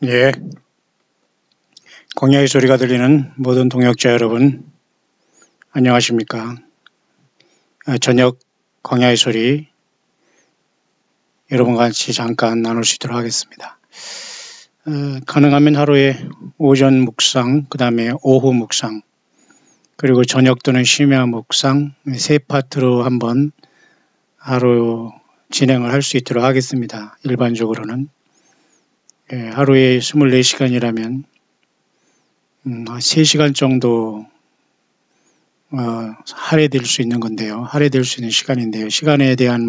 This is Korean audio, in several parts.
예, 광야의 소리가 들리는 모든 동역자 여러분, 안녕하십니까. 저녁 광야의 소리 여러분과 같이 잠깐 나눌 수 있도록 하겠습니다. 가능하면 하루에 오전 묵상, 그 다음에 오후 묵상, 그리고 저녁 또는 심야 묵상 세 파트로 한번 하루 진행을 할 수 있도록 하겠습니다. 일반적으로는. 하루에 24시간이라면 3시간 정도 할애될 수 있는 건데요. 할애될 수 있는 시간인데요. 시간에 대한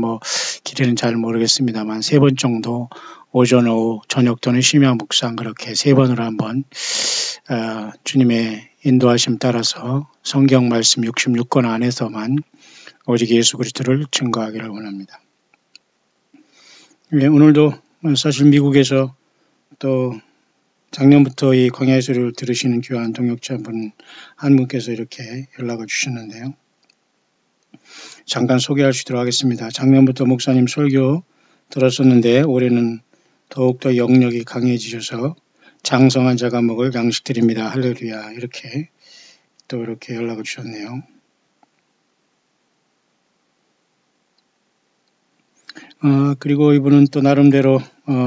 길이는 잘 모르겠습니다만 3번 정도 오전, 오후, 저녁 또는 심야 묵상 그렇게 3번으로 한번 주님의 인도하심 따라서 성경 말씀 66권 안에서만 오직 예수 그리스도를 증거하기를 원합니다. 오늘도 사실 미국에서 또 작년부터 이 광야의 소리를 들으시는 귀한 동역자분 한 분께서 이렇게 연락을 주셨는데요. 잠깐 소개할 수 있도록 하겠습니다. 작년부터 목사님 설교 들었었는데 올해는 더욱더 영역이 강해지셔서 장성한 자가 먹을 양식 드립니다. 할렐루야. 이렇게 연락을 주셨네요. 그리고 이분은 또 나름대로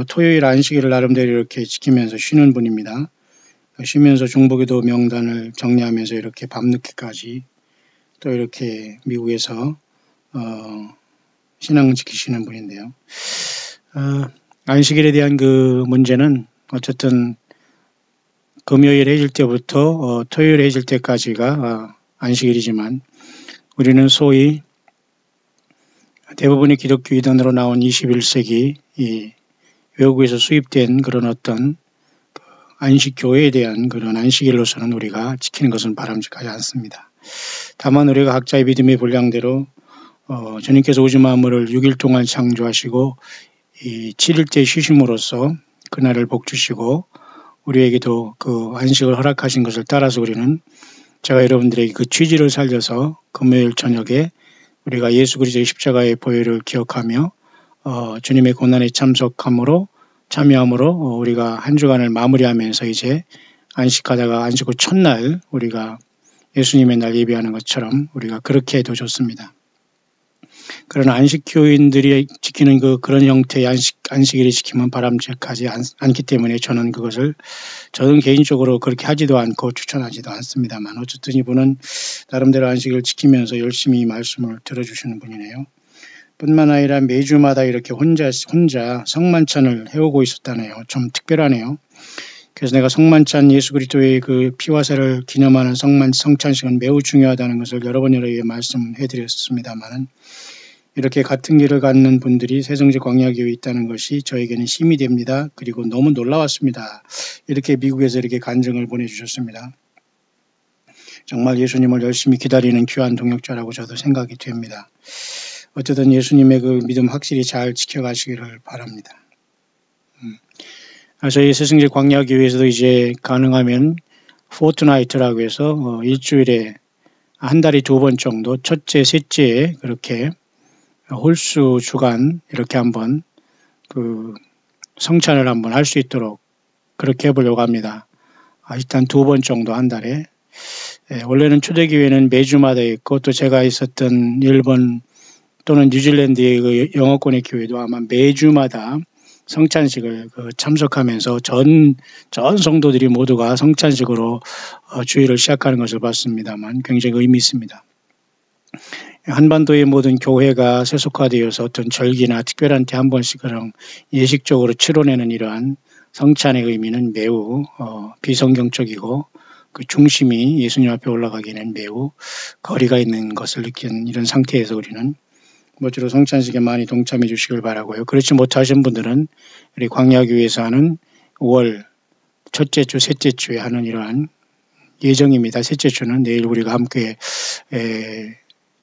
토요일 안식일을 나름대로 이렇게 지키면서 쉬는 분입니다. 쉬면서 중보기도 명단을 정리하면서 이렇게 밤늦게까지 또 이렇게 미국에서 신앙을 지키시는 분인데요. 안식일에 대한 그 문제는 어쨌든 금요일 해질 때부터 토요일 해질 때까지가 안식일이지만 우리는 소위 대부분의 기독교 이단으로 나온 21세기 이 외국에서 수입된 그런 어떤 안식교회에 대한 그런 안식일로서는 우리가 지키는 것은 바람직하지 않습니다. 다만 우리가 각자의 믿음의 분량대로 주님께서 우주 만물을 6일 동안 창조하시고 이 7일째 쉬심으로써 그날을 복주시고 우리에게도 그 안식을 허락하신 것을 따라서 우리는 제가 여러분들에게 그 취지를 살려서 금요일 저녁에 우리가 예수 그리스도의 십자가의 보혈을 기억하며 주님의 고난에 참여함으로 우리가 한 주간을 마무리하면서 이제 안식하다가 안식 후 첫날 우리가 예수님의 날 예배하는 것처럼 우리가 그렇게 해도 좋습니다. 그러나 안식교인들이 지키는 그런 형태의 안식일을 지키면 바람직하지 않기 때문에 저는 개인적으로 그렇게 하지도 않고 추천하지도 않습니다만 어쨌든 이분은 나름대로 안식일을 지키면서 열심히 말씀을 들어주시는 분이네요. 뿐만 아니라 매주마다 이렇게 혼자 성만찬을 해오고 있었다네요. 좀 특별하네요. 그래서 내가 성만찬 예수 그리스도의 그 피와 살을 기념하는 성찬식은 매우 중요하다는 것을 여러 번 말씀해 드렸습니다만은 이렇게 같은 길을 갖는 분들이 새성지 광야교회에 있다는 것이 저에게는 힘이 됩니다. 그리고 너무 놀라웠습니다. 이렇게 미국에서 이렇게 간증을 보내주셨습니다. 정말 예수님을 열심히 기다리는 귀한 동역자라고 저도 생각이 됩니다. 어쨌든 예수님의 그 믿음 확실히 잘 지켜가시기를 바랍니다. 저희 새성지 광야교회에서도 이제 가능하면 포트나이트라고 해서 일주일에 한 달에 2번 정도 첫째, 셋째에 그렇게 홀수 주간 이렇게 한번 성찬을 한번 할 수 있도록 그렇게 해보려고 합니다. 일단 2번 정도 한 달에. 원래는 초대교회는 매주마다 있고 또 제가 있었던 일본 또는 뉴질랜드의 그 영어권의 교회도 아마 매주마다 성찬식을 참석하면서 전 성도들이 모두가 성찬식으로 주일을 시작하는 것을 봤습니다만 굉장히 의미 있습니다. 한반도의 모든 교회가 세속화되어서 어떤 절기나 특별한 때 한 번씩 그런 예식적으로 치러내는 이러한 성찬의 의미는 매우 비성경적이고 그 중심이 예수님 앞에 올라가기에는 매우 거리가 있는 것을 느낀 이런 상태에서 우리는 모쪼록 성찬식에 많이 동참해 주시길 바라고요. 그렇지 못하신 분들은 우리 광야교회에서 하는 5월 첫째 주, 셋째 주에 하는 이러한 예정입니다. 셋째 주는 내일 우리가 함께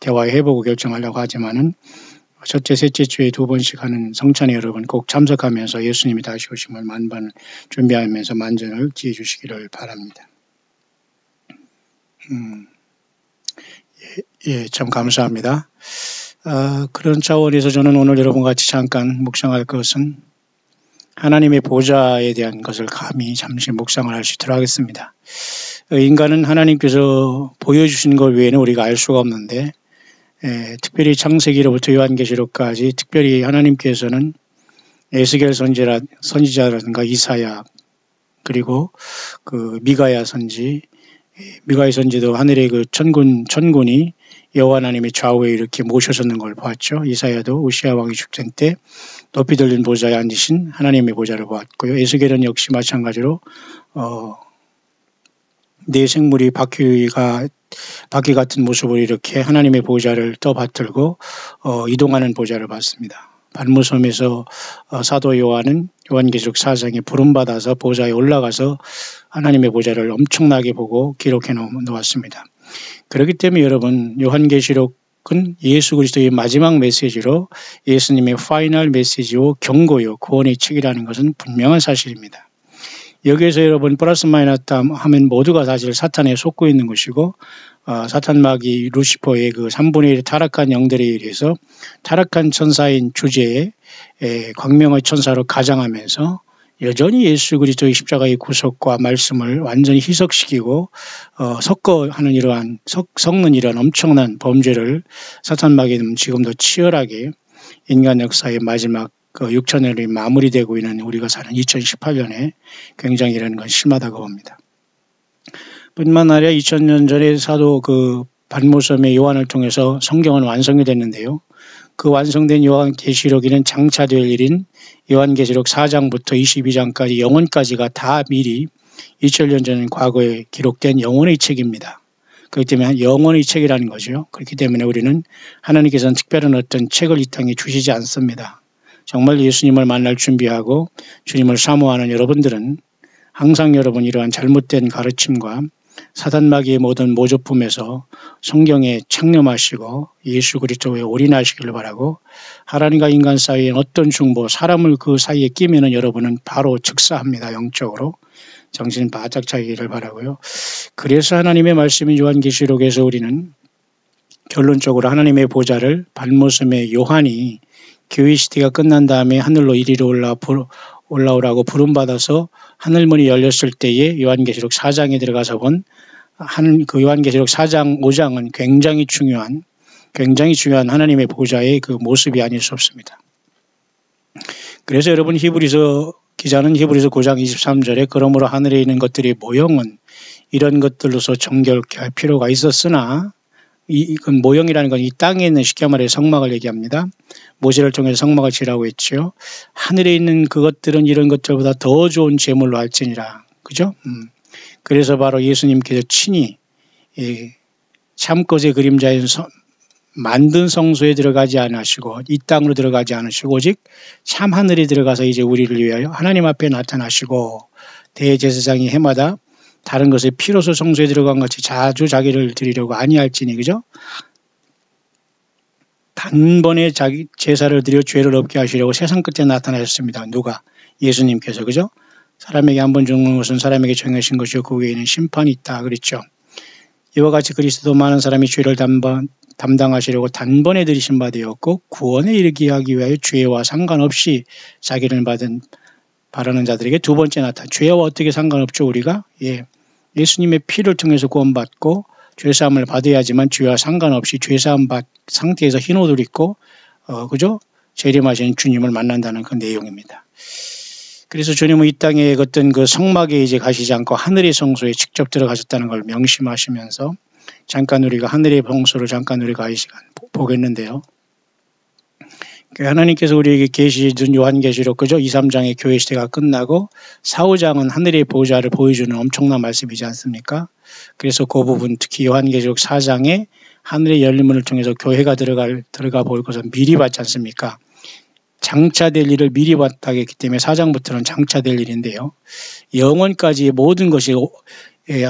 대화해보고 결정하려고 하지만은 첫째, 셋째 주에 2번씩 하는 성찬에 여러분 꼭 참석하면서 예수님이 다시 오심을 만반을 준비하면서 만전을 기해 주시기를 바랍니다. 참 감사합니다. 그런 차원에서 저는 오늘 여러분과 같이 잠깐 묵상할 것은 하나님의 보좌에 대한 것을 감히 잠시 묵상을 할 수 있도록 하겠습니다. 인간은 하나님께서 보여주신 것 외에는 우리가 알 수가 없는데, 특별히 창세기로부터 요한계시록까지 특별히 하나님께서는 에스겔 선지자라든가 이사야, 그리고 그 미가야 선지도 하늘의 그 천군이 여호와 하나님의 좌우에 이렇게 모셔서는 걸 보았죠. 이사야도 우시아 왕이 죽전 때 높이 들린 보좌에 앉으신 하나님의 보좌를 보았고요. 에스겔은 역시 마찬가지로 네 생물이 바퀴 같은 모습으로 이렇게 하나님의 보좌를 떠받들고 이동하는 보좌를 봤습니다. 발모섬에서 사도 요한은 요한계시록 4장에 부름받아서 보좌에 올라가서 하나님의 보좌를 엄청나게 보고 기록해 놓았습니다. 그렇기 때문에 여러분, 요한계시록은 예수 그리스도의 마지막 메시지로 예수님의 파이널 메시지요, 경고요, 구원의 책이라는 것은 분명한 사실입니다. 여기에서 여러분 플러스 마이너스 하면 모두가 사실 사탄에 속고 있는 것이고, 사탄 마귀 루시퍼의 그 3분의 1 타락한 영들에 의해서 타락한 천사인 주제에 광명의 천사로 가장하면서 여전히 예수 그리스도의 십자가의 구속과 말씀을 완전히 희석시키고 섞는 이러한 엄청난 범죄를 사탄 마귀는 지금도 치열하게 인간 역사의 마지막 6천년이 마무리되고 있는 우리가 사는 2018년에 굉장히 이런 건 심하다고 봅니다. 뿐만 아니라 2000년 전에 사도 그 발모섬의 요한을 통해서 성경은 완성이 됐는데요. 그 완성된 요한계시록에는 장차될 일인 요한계시록 4장부터 22장까지 영원까지가 다 미리 2000년 전 과거에 기록된 영원의 책입니다. 그렇기 때문에 영원의 책이라는 거죠. 그렇기 때문에 우리는 하나님께서는 특별한 어떤 책을 이 땅에 주시지 않습니다. 정말 예수님을 만날 준비하고 주님을 사모하는 여러분들은 항상 여러분 이러한 잘못된 가르침과 사단마귀의 모든 모조품에서 성경에 창념하시고 예수 그리스도에 올인하시기를 바라고, 하나님과 인간 사이에 어떤 중보, 사람을 그 사이에 끼면은 여러분은 바로 즉사합니다. 영적으로 정신 바짝 차리기를 바라고요. 그래서 하나님의 말씀인 요한계시록에서 우리는 결론적으로 하나님의 보좌를 발모섬의 요한이 교회 시대가 끝난 다음에 하늘로 이리로 올라오라고 부름받아서 하늘문이 열렸을 때에 요한계시록 4장에 들어가서 본 그 요한계시록 4장, 5장은 굉장히 중요한 하나님의 보좌의 그 모습이 아닐 수 없습니다. 그래서 여러분 기자는 히브리서 9장 23절에 그러므로 하늘에 있는 것들의 모형은 이런 것들로서 정결케 할 필요가 있었으나, 이건 모형이라는 건 이 땅에 있는 쉽게 말해 성막을 얘기합니다. 모세를 통해서 성막을 지라고 했죠. 하늘에 있는 그것들은 이런 것들보다 더 좋은 제물로 할지니라. 그죠? 그래서 바로 예수님께서 친히 참것의 그림자인 만든 성소에 들어가지 않으시고 이 땅으로 들어가지 않으시고 오직 참 하늘에 들어가서 이제 우리를 위하여 하나님 앞에 나타나시고 대제사장이 해마다 다른 것에 피로서 성소에 들어간 같이 자주 자기를 드리려고 아니할지니, 그죠? 단번에 자기 제사를 드려 죄를 없게 하시려고 세상 끝에 나타나셨습니다. 누가? 예수님께서, 그죠? 사람에게 한 번 죽는 것은 사람에게 정하신 것이요 그 외에는 심판이 있다 그랬죠. 이와 같이 그리스도 많은 사람이 죄를 담당하시려고 단번에 들이신 바 되었고 구원에 이르게 하기 위하여 죄와 상관없이 자기를 바라는 자들에게 두 번째 죄와 어떻게 상관없죠? 우리가 예수님의 피를 통해서 구원받고 죄사함을 받아야지만 죄와 상관없이 죄사함 받 상태에서 흰 옷을 입고 그죠? 재림하신 주님을 만난다는 그 내용입니다. 그래서 주님은 이 땅에 어떤 그 성막에 이제 가시지 않고 하늘의 성소에 직접 들어가셨다는 걸 명심하시면서 잠깐 우리가 하늘의 성소를 잠깐 우리가 이 시간 보겠는데요. 하나님께서 우리에게 계시준 요한계시록, 그죠? 2, 3장의 교회 시대가 끝나고 4, 5장은 하늘의 보좌를 보여주는 엄청난 말씀이지 않습니까? 그래서 그 부분, 특히 요한계시록 4장에 하늘의 열린 문을 통해서 교회가 들어가 볼 것은 미리 봤지 않습니까? 장차될 일을 미리 봤다고 했기 때문에 4장부터는 장차될 일인데요. 영원까지 모든 것이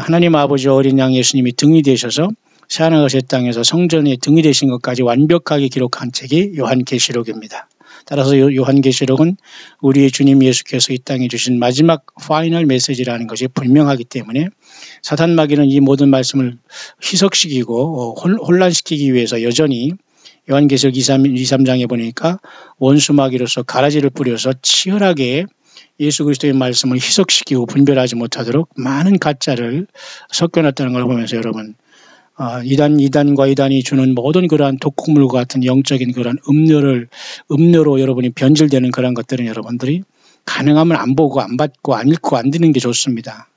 하나님 아버지 어린 양 예수님이 등이 되셔서 새하늘의 땅에서 성전에 등이 되신 것까지 완벽하게 기록한 책이 요한계시록입니다. 따라서 요한계시록은 우리의 주님 예수께서 이 땅에 주신 마지막 파이널 메시지라는 것이 분명하기 때문에 사탄 마귀는 이 모든 말씀을 희석시키고 혼란시키기 위해서 여전히 요한계시록 2, 3장에 보니까 원수 마귀로서 가라지를 뿌려서 치열하게 예수 그리스도의 말씀을 희석시키고 분별하지 못하도록 많은 가짜를 섞여놨다는 걸 보면서 여러분, 이단과 이단이 주는 모든 그러한 독극물과 같은 영적인 그런 음료로 여러분이 변질되는 그런 것들은 여러분들이 가능하면 안 보고 안 받고 안 읽고 안 듣는 게 좋습니다.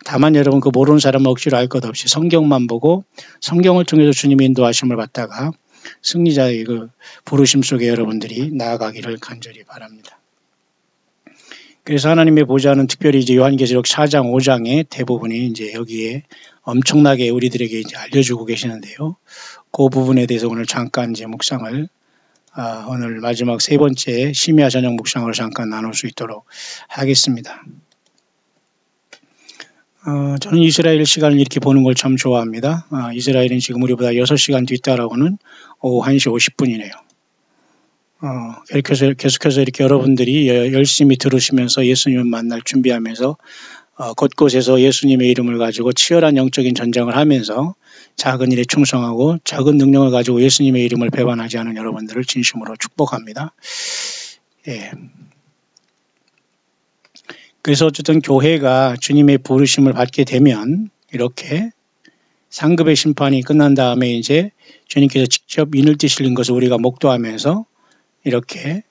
다만 여러분 그 모르는 사람은 억지로 할 것 없이 성경만 보고 성경을 통해서 주님의 인도하심을 받다가 승리자의 그 부르심 속에 여러분들이 나아가기를 간절히 바랍니다. 그래서 하나님의 보좌는 특별히 이제 요한계시록 4장, 5장의 대부분이 이제 여기에 엄청나게 우리들에게 이제 알려주고 계시는데요. 그 부분에 대해서 오늘 잠깐 이제 묵상을, 오늘 마지막 세 번째 심야 저녁 묵상으로 잠깐 나눌 수 있도록 하겠습니다. 저는 이스라엘 시간을 이렇게 보는 걸 참 좋아합니다. 이스라엘은 지금 우리보다 6시간 뒤따라오는 오후 1시 50분이네요. 계속해서 이렇게 여러분들이 열심히 들으시면서 예수님을 만날 준비하면서 곳곳에서 예수님의 이름을 가지고 치열한 영적인 전쟁을 하면서 작은 일에 충성하고 작은 능력을 가지고 예수님의 이름을 배반하지 않은 여러분들을 진심으로 축복합니다. 예. 그래서 어쨌든 교회가 주님의 부르심을 받게 되면 이렇게 상급의 심판이 끝난 다음에 이제 주님께서 직접 인을 띄시는 것을 우리가 목도하면서 이렇게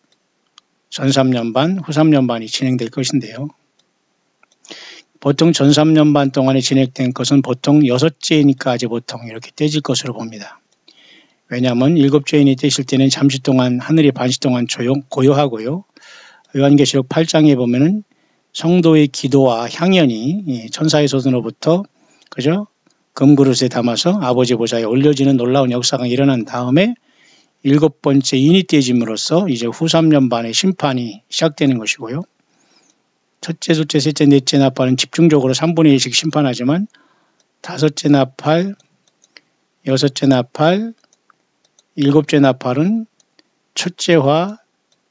전 3년반, 후 3년반이 진행될 것인데요. 보통 전 3년반 동안에 진행된 것은 보통 6죄니까 보통 이렇게 떼질 것으로 봅니다. 왜냐하면 7죄인이 떼실 때는 잠시 동안 하늘이 반시 동안 고요하고요. 요한계시록 8장에 보면은 성도의 기도와 향연이 천사의 손으로부터 그죠? 금그릇에 담아서 아버지 보좌에 올려지는 놀라운 역사가 일어난 다음에 7번째 인이 떼짐으로써 이제 후 3년반의 심판이 시작되는 것이고요. 첫째, 둘째, 셋째, 넷째 나팔은 집중적으로 3분의 1씩 심판하지만 다섯째 나팔, 여섯째 나팔, 일곱째 나팔은 첫째화,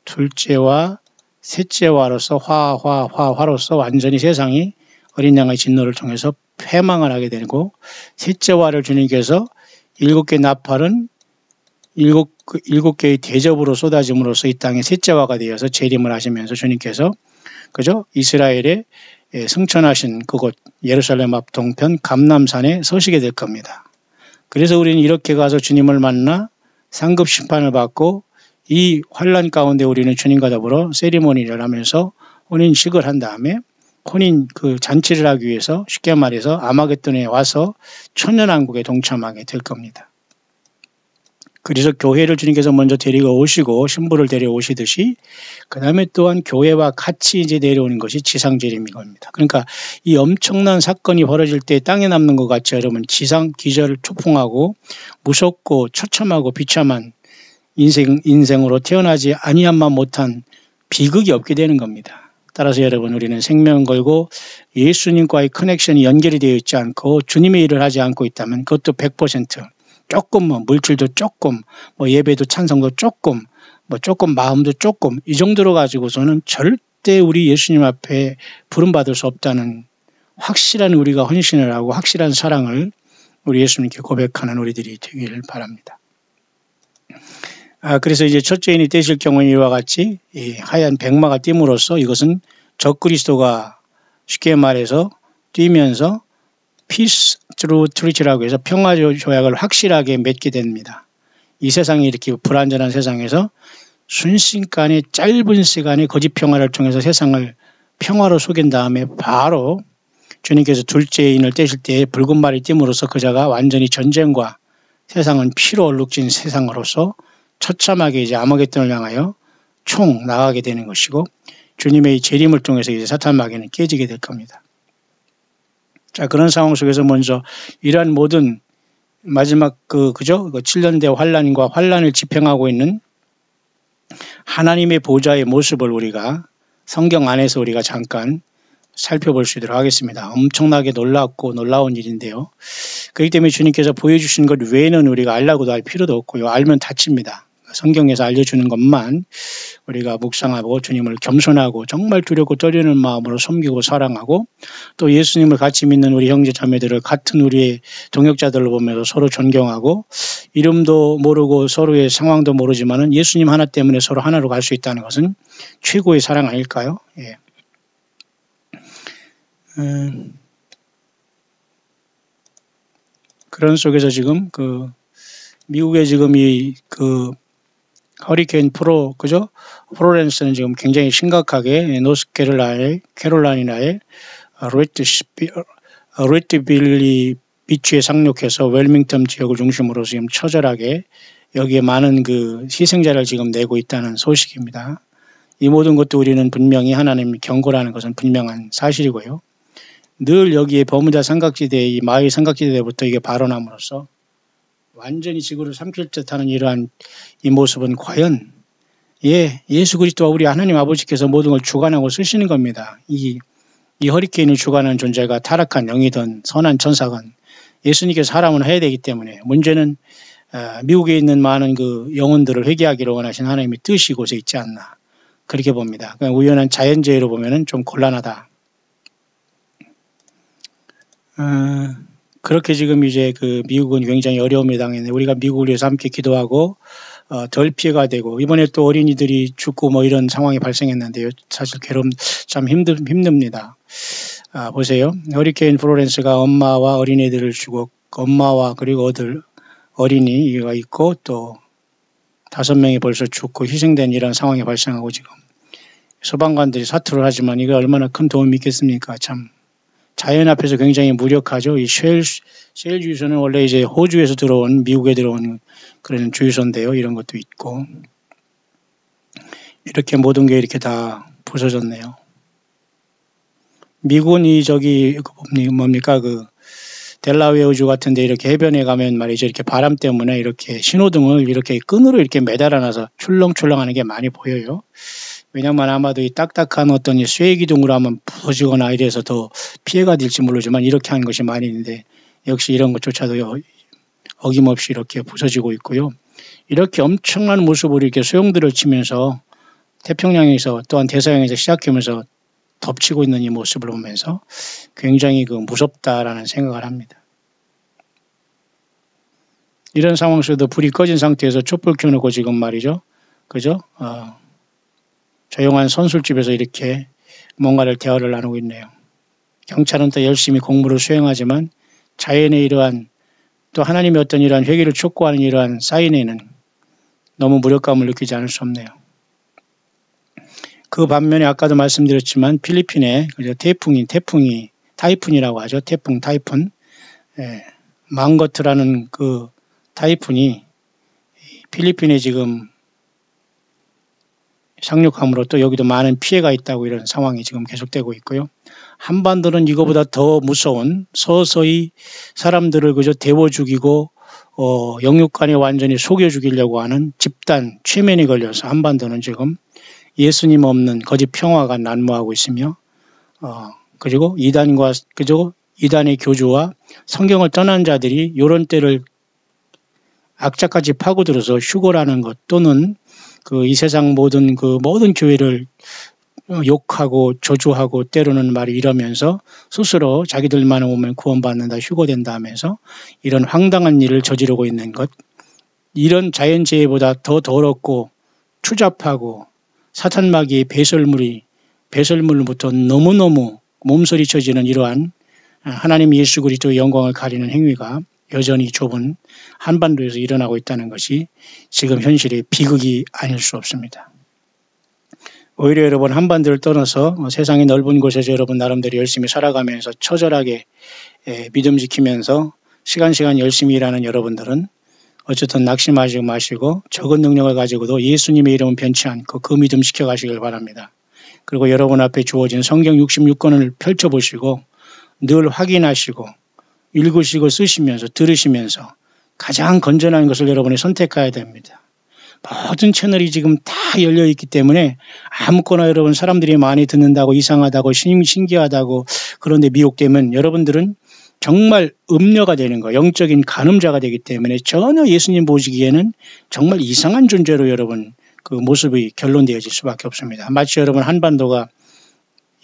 둘째화, 셋째화로서 화로서 완전히 세상이 어린 양의 진노를 통해서 패망을 하게 되고 셋째화를 주님께서 7개 나팔은 7개의 대접으로 쏟아짐으로써 이 땅에 셋째화가 되어서 재림을 하시면서 주님께서 그죠? 이스라엘에 승천하신 그곳 예루살렘 앞 동편 감람산에 서시게 될 겁니다. 그래서 우리는 이렇게 가서 주님을 만나 상급 심판을 받고 이 환란 가운데 우리는 주님과 더불어 세리머니를 하면서 혼인식을 한 다음에 혼인 그 잔치를 하기 위해서 쉽게 말해서 아마겟돈에 와서 천년왕국에 동참하게 될 겁니다. 그래서 교회를 주님께서 먼저 데리고 오시고 신부를 데려오시듯이 그 다음에 또한 교회와 같이 이제 내려오는 것이 지상재림인 겁니다. 그러니까 이 엄청난 사건이 벌어질 때 땅에 남는 것 같이 여러분 지상 기절을 초풍하고 무섭고 처참하고 비참한 인생으로 태어나지 아니함만 못한 비극이 없게 되는 겁니다. 따라서 여러분 우리는 생명 걸고 예수님과의 커넥션이 연결이 되어 있지 않고 주님의 일을 하지 않고 있다면 그것도 100% 조금 물질도 조금 예배도 찬성도 조금 조금 마음도 조금 이 정도로 가지고서는 절대 우리 예수님 앞에 부름받을 수 없다는 확실한 우리가 헌신을 하고 확실한 사랑을 우리 예수님께 고백하는 우리들이 되기를 바랍니다. 그래서 이제 첫째 인이 떼실 경우는 이와 같이 이 하얀 백마가 띄므로써 이것은 적그리스도가 쉽게 말해서 뛰면서 Peace through Truth라고 해서 평화 조약을 확실하게 맺게 됩니다. 이 세상이 이렇게 불안전한 세상에서 순식간에 짧은 시간에 거짓 평화를 통해서 세상을 평화로 속인 다음에 바로 주님께서 둘째 인을 떼실 때 붉은 말이 띄므로써 그자가 완전히 전쟁과 세상은 피로 얼룩진 세상으로서 처참하게 이제 아마겟돈을 향하여 총 나가게 되는 것이고 주님의 재림을 통해서 이제 사탄 마귀는 깨지게 될 겁니다. 자, 그런 상황 속에서 먼저 이러한 모든 마지막 그죠? 7년대 환란과 환란을 집행하고 있는 하나님의 보좌의 모습을 우리가 성경 안에서 우리가 잠깐 살펴볼 수 있도록 하겠습니다. 엄청나게 놀랍고 놀라운 일인데요. 그렇기 때문에 주님께서 보여주신 것 외에는 우리가 알라고도 할 필요도 없고요. 알면 다칩니다. 성경에서 알려주는 것만 우리가 묵상하고 주님을 겸손하고 정말 두렵고 떨리는 마음으로 섬기고 사랑하고 또 예수님을 같이 믿는 우리 형제 자매들을 같은 우리의 동역자들로 보면서 서로 존경하고 이름도 모르고 서로의 상황도 모르지만은 예수님 하나 때문에 서로 하나로 갈 수 있다는 것은 최고의 사랑 아닐까요? 예. 그런 속에서 지금 미국의 지금 허리케인 플로렌스는 지금 굉장히 심각하게 노스캐롤라이나의 로이트빌리 비치에 상륙해서 웰밍턴 지역을 중심으로 지금 처절하게 여기에 많은 희생자를 지금 내고 있다는 소식입니다. 이 모든 것도 우리는 분명히 하나님의 경고라는 것은 분명한 사실이고요. 늘 여기에 버뮤다 삼각지대, 이 마의 삼각지대부터 이게 발원함으로써 완전히 지구를 삼킬 듯하는 이러한 이 모습은 과연 예수 그리스도와 우리 하나님 아버지께서 모든 걸 주관하고 쓰시는 겁니다. 이 허리케인을 주관하는 존재가 타락한 영이든 선한 천사건 예수님께서 사람은 해야 되기 때문에 문제는 미국에 있는 많은 영혼들을 회개하기를 원하신 하나님의 뜻이 이곳에 있지 않나 그렇게 봅니다. 그냥 우연한 자연재해로 보면은 좀 곤란하다. 그렇게 지금 이제 미국은 굉장히 어려움에 당했는데 우리가 미국을 위해서 함께 기도하고 덜 피해가 되고 이번에 또 어린이들이 죽고 뭐 이런 상황이 발생했는데요. 사실 참 힘듭니다. 보세요. 허리케인 플로렌스가 엄마와 어린이들을 죽고 엄마와 그리고 어린이가 있고 또 5명이 벌써 죽고 희생된 이런 상황이 발생하고 지금 소방관들이 사투를 하지만 이게 얼마나 큰 도움이 있겠습니까? 참 자연 앞에서 굉장히 무력하죠. 이 쉘 주유소는 원래 이제 호주에서 들어온 미국에 들어온 그런 주유소인데요. 이런 것도 있고 이렇게 모든 게 이렇게 다 부서졌네요. 미국은 뭡니까 델라웨어주 같은데 이렇게 해변에 가면 말이죠. 이렇게 바람 때문에 이렇게 신호등을 이렇게 끈으로 이렇게 매달아놔서 출렁출렁하는 게 많이 보여요. 왜냐면 아마도 이 딱딱한 어떤 쇠기둥으로 하면 부서지거나 이래서 더 피해가 될지 모르지만 이렇게 하는 것이 많이 있는데 역시 이런 것조차도 어김없이 이렇게 부서지고 있고요. 이렇게 엄청난 모습으로 이렇게 소용돌이를 치면서 태평양에서 또한 대서양에서 시작하면서 덮치고 있는 이 모습을 보면서 굉장히 무섭다라는 생각을 합니다. 이런 상황 속에도 불이 꺼진 상태에서 촛불 켜놓고 지금 말이죠. 그죠? 조용한 선술집에서 이렇게 뭔가를 대화를 나누고 있네요. 경찰은 또 열심히 공무를 수행하지만 자연의 이러한 또 하나님의 어떤 이러한 회개를 촉구하는 이러한 사인에는 너무 무력감을 느끼지 않을 수 없네요. 그 반면에 아까도 말씀드렸지만 필리핀에 타이푼이라고 하죠. 타이푼. 망거트라는 타이푼이 필리핀에 지금 상륙함으로 또 여기도 많은 피해가 있다고 이런 상황이 지금 계속되고 있고요. 한반도는 이거보다 더 무서운 서서히 사람들을 그저 데워 죽이고 영육간에 완전히 속여 죽이려고 하는 집단 최면이 걸려서 한반도는 지금 예수님 없는 거짓 평화가 난무하고 있으며 그리고 이단의 교주와 성경을 떠난 자들이 요런 때를 악자까지 파고들어서 휴거라는 것 또는 이 세상 모든 교회를 욕하고 저주하고 때로는 말이 이러면서 스스로 자기들만 오면 구원받는다 휴거된다 하면서 이런 황당한 일을 저지르고 있는 것 이런 자연재해보다 더 더럽고 추잡하고 사탄마귀의 배설물로부터 너무너무 몸서리쳐지는 이러한 하나님 예수 그리스도의 영광을 가리는 행위가 여전히 좁은 한반도에서 일어나고 있다는 것이 지금 현실의 비극이 아닐 수 없습니다. 오히려 여러분 한반도를 떠나서 세상의 넓은 곳에서 여러분 나름대로 열심히 살아가면서 처절하게 믿음 지키면서 시간 열심히 일하는 여러분들은 어쨌든 낙심하지 마시고 적은 능력을 가지고도 예수님의 이름은 변치 않고 그 믿음 지켜가시길 바랍니다. 그리고 여러분 앞에 주어진 성경 66권을 펼쳐보시고 늘 확인하시고 읽으시고 쓰시면서 들으시면서 가장 건전한 것을 여러분이 선택해야 됩니다. 모든 채널이 지금 다 열려있기 때문에 아무거나 여러분 사람들이 많이 듣는다고 이상하다고 신기하다고 그런데 미혹되면 여러분들은 정말 음녀가 되는 거 영적인 간음자가 되기 때문에 전혀 예수님 보시기에는 정말 이상한 존재로 여러분 그 모습이 결론되어질 수밖에 없습니다. 마치 여러분 한반도가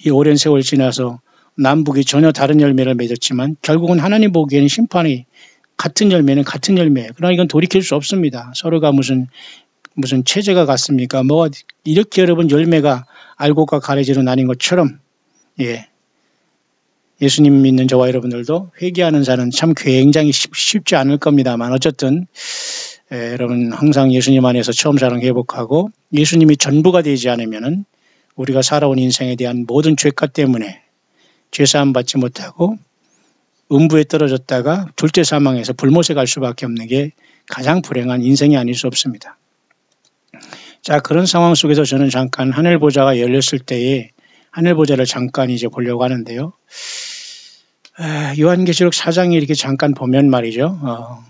이 오랜 세월 지나서 남북이 전혀 다른 열매를 맺었지만 결국은 하나님 보기에는 심판이 같은 열매는 같은 열매예요. 그러나 이건 돌이킬 수 없습니다. 서로가 무슨 체제가 같습니까? 뭐가 이렇게 여러분 열매가 알곡과 가래지로 나뉜 것처럼 예수님 믿는 저와 여러분들도 회개하는 자는 참 굉장히 쉽지 않을 겁니다만 어쨌든 여러분 항상 예수님 안에서 처음 사랑 회복하고 예수님이 전부가 되지 않으면은 우리가 살아온 인생에 대한 모든 죄가 때문에 죄사함 받지 못하고 음부에 떨어졌다가 둘째 사망에서 불못에 갈 수밖에 없는 게 가장 불행한 인생이 아닐 수 없습니다. 자, 그런 상황 속에서 저는 잠깐 하늘 보좌가 열렸을 때에 하늘 보좌를 잠깐 이제 보려고 하는데요. 요한계시록 4장에 이렇게 잠깐 보면 말이죠.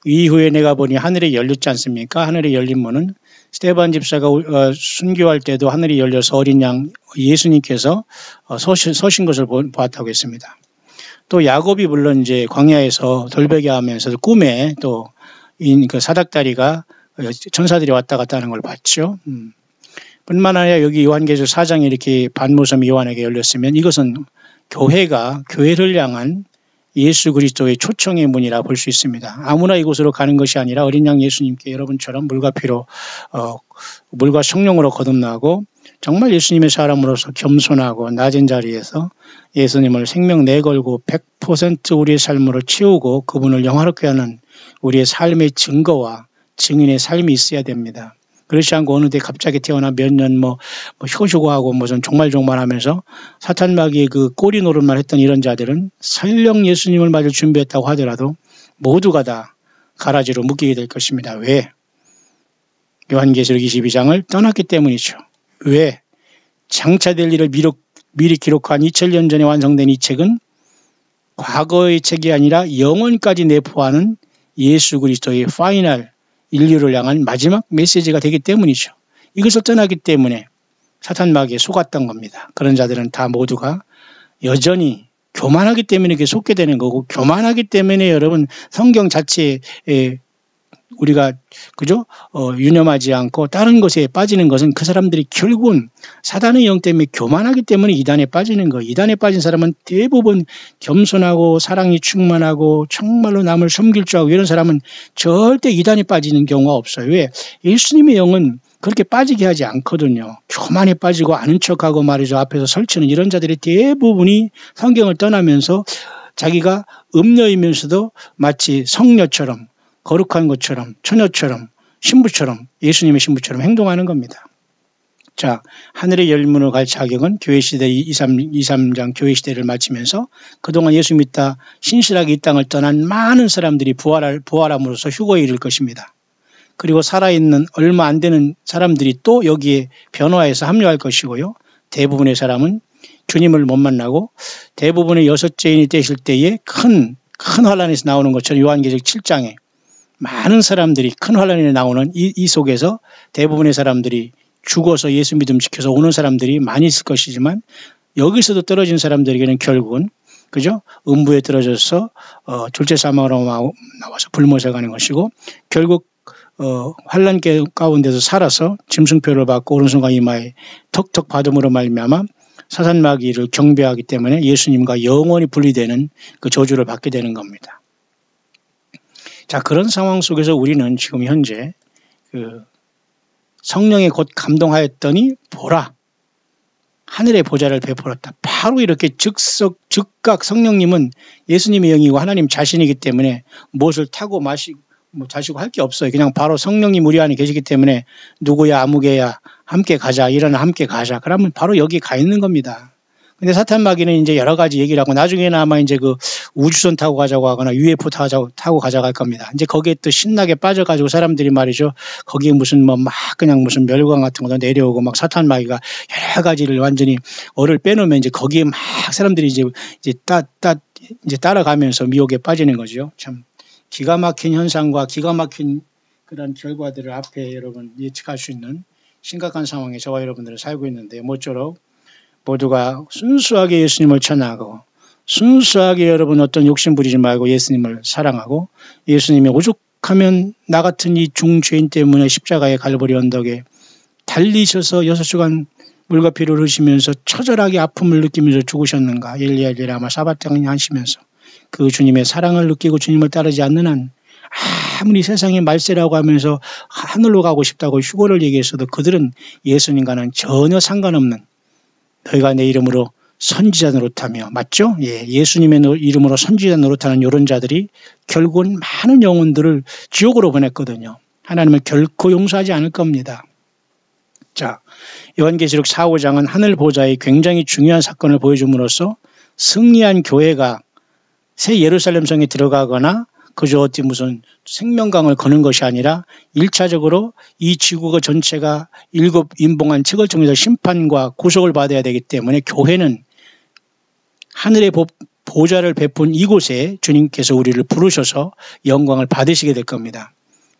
이후에 내가 보니 하늘이 열렸지 않습니까? 하늘이 열린 문은 스데반 집사가 순교할 때도 하늘이 열려서 어린 양 예수님께서 서신 것을 보았다고 했습니다. 또 야곱이 물론 이제 광야에서 돌베개 하면서 꿈에 또 그 사닥다리가 천사들이 왔다 갔다 하는 걸 봤죠. 뿐만 아니라 여기 요한계시록 4장에 이렇게 반모섬이 요한에게 열렸으면 이것은 교회를 향한 예수 그리스도의 초청의 문이라 볼 수 있습니다. 아무나 이곳으로 가는 것이 아니라 어린 양 예수님께 여러분처럼 물과 피로 물과 성령으로 거듭나고 정말 예수님의 사람으로서 겸손하고 낮은 자리에서 예수님을 생명 내걸고 100% 우리의 삶으로 채우고 그분을 영화롭게 하는 우리의 삶의 증거와 증인의 삶이 있어야 됩니다. 그렇지 않고 어느 데 갑자기 태어나 몇 년 효주고하고 무슨 종말하면서 사탄마귀의 그 꼬리 노릇만 했던 이런 자들은 설령 예수님을 맞을 준비했다고 하더라도 모두가 다 가라지로 묶이게 될 것입니다. 왜? 요한계시록 22장을 떠났기 때문이죠. 왜? 장차될 일을 미리 기록한 2000년 전에 완성된 이 책은 과거의 책이 아니라 영원까지 내포하는 예수 그리스도의 파이널 인류를 향한 마지막 메시지가 되기 때문이죠. 이것을 떠나기 때문에 사탄마귀에 속았던 겁니다. 그런 자들은 다 모두가 여전히 교만하기 때문에 이렇게 속게 되는 거고 교만하기 때문에 여러분 성경 자체에 우리가 그죠? 유념하지 않고 다른 것에 빠지는 것은 그 사람들이 결국은 사단의 영 때문에 교만하기 때문에 이단에 빠지는 거예요. 이단에 빠진 사람은 대부분 겸손하고 사랑이 충만하고 정말로 남을 섬길 줄 알고 이런 사람은 절대 이단에 빠지는 경우가 없어요. 왜? 예수님의 영은 그렇게 빠지게 하지 않거든요. 교만에 빠지고 아는 척하고 말이죠. 앞에서 설치는 이런 자들이 대부분이 성경을 떠나면서 자기가 음녀이면서도 마치 성녀처럼 거룩한 것처럼 처녀처럼 신부처럼 예수님의 신부처럼 행동하는 겁니다. 자, 하늘의 열문으로 갈 자격은 교회시대 23장 교회시대를 마치면서 그동안 예수 믿다 신실하게 이 땅을 떠난 많은 사람들이 부활함으로써 휴거에 이를 것입니다. 그리고 살아있는 얼마 안 되는 사람들이 또 여기에 변화해서 합류할 것이고요. 대부분의 사람은 주님을 못 만나고 대부분의 여섯째인이 되실 때에 큰 환란에서 나오는 것처럼 요한계시록 7장에 많은 사람들이 큰 환란에 나오는 이 속에서 대부분의 사람들이 죽어서 예수 믿음 지켜서 오는 사람들이 많이 있을 것이지만 여기서도 떨어진 사람들에게는 결국은 그죠? 음부에 떨어져서 둘째 사망으로 나와서 불못에 가는 것이고 결국 환란 가운데서 살아서 짐승표를 받고 오른손과 이마에 턱턱 받음으로 말미암아 사탄마귀를 경배하기 때문에 예수님과 영원히 분리되는 그 저주를 받게 되는 겁니다. 자, 그런 상황 속에서 우리는 지금 현재 그 성령에 곧 감동하였더니 보라 하늘의 보좌를 베풀었다. 바로 이렇게 즉각 성령님은 예수님의 영이고 하나님 자신이기 때문에 무엇을 타고 마시고 자시고 할 게 없어요. 그냥 바로 성령님 우리 안에 계시기 때문에 누구야 아무개야 함께 가자 일어나 함께 가자 그러면 바로 여기 가 있는 겁니다. 근데 사탄마귀는 이제 여러 가지 얘기를 하고 나중에는 아마 이제 그 우주선 타고 가자고 하거나 UFO 타고 가자고 할 겁니다. 이제 거기에 또 신나게 빠져가지고 사람들이 말이죠. 거기에 무슨 막 그냥 무슨 멸관 같은 것도 내려오고 막 사탄마귀가 여러 가지를 완전히 얼을 빼놓으면 이제 거기에 막 사람들이 이제 따라가면서 미혹에 빠지는 거죠. 참 기가 막힌 현상과 기가 막힌 그런 결과들을 앞에 여러분 예측할 수 있는 심각한 상황에 저와 여러분들은 살고 있는데 모쪼록 모두가 순수하게 예수님을 전하고 순수하게 여러분 어떤 욕심 부리지 말고 예수님을 사랑하고 예수님이 오죽하면 나 같은 이 중죄인 때문에 십자가의 갈보리 언덕에 달리셔서 6시간 물과 피를 흘리시면서 처절하게 아픔을 느끼면서 죽으셨는가. 엘리야 아마 사바탕 하시면서 그 주님의 사랑을 느끼고 주님을 따르지 않는 한 아무리 세상의 말세라고 하면서 하늘로 가고 싶다고 휴거를 얘기했어도 그들은 예수님과는 전혀 상관없는 너희가 내 이름으로 선지자 노릇하며, 맞죠? 예, 예수님의 이름으로 선지자 노릇하는 이런 자들이 결국은 많은 영혼들을 지옥으로 보냈거든요. 하나님은 결코 용서하지 않을 겁니다. 자, 요한계시록 4, 5장은 하늘 보좌의 굉장히 중요한 사건을 보여줌으로써 승리한 교회가 새 예루살렘 성에 들어가거나 그저 어디 무슨 생명강을 거는 것이 아니라 1차적으로 이 지구가 전체가 7 인봉한 책을 통해서 심판과 구속을 받아야 되기 때문에 교회는 하늘의 보좌를 베푼 이곳에 주님께서 우리를 부르셔서 영광을 받으시게 될 겁니다.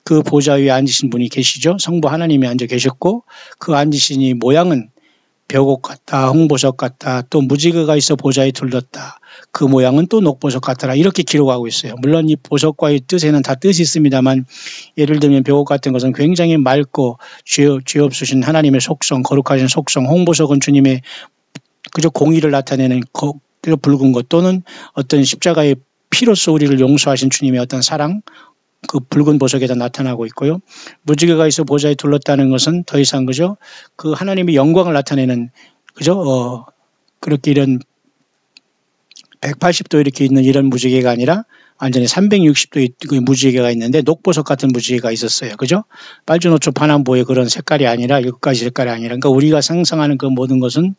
그 보좌 위에 앉으신 분이 계시죠. 성부 하나님이 앉아 계셨고 그 앉으신 이 모양은 벽옥 같다, 홍보석 같다, 또 무지개가 있어 보좌에 둘렀다. 그 모양은 또 녹보석 같더라. 이렇게 기록하고 있어요. 물론 이 보석과의 뜻에는 다 뜻이 있습니다만 예를 들면 벽옥 같은 것은 굉장히 맑고 죄 없으신 하나님의 속성, 거룩하신 속성, 홍보석은 주님의 그저 공의를 나타내는 붉은 것 또는 어떤 십자가의 피로써 우리를 용서하신 주님의 어떤 사랑, 그 붉은 보석에다 나타나고 있고요. 무지개가 있어 보좌에 둘렀다는 것은 더 이상 그죠? 그 하나님의 영광을 나타내는 그죠? 그렇게 이런 180도 이렇게 있는 이런 무지개가 아니라 완전히 360도 그 무지개가 있는데 녹보석 같은 무지개가 있었어요. 그죠? 빨주노초 파남보의 그런 색깔이 아니라 7가지 색깔이 아니라 그러니까 우리가 상상하는 그 모든 것은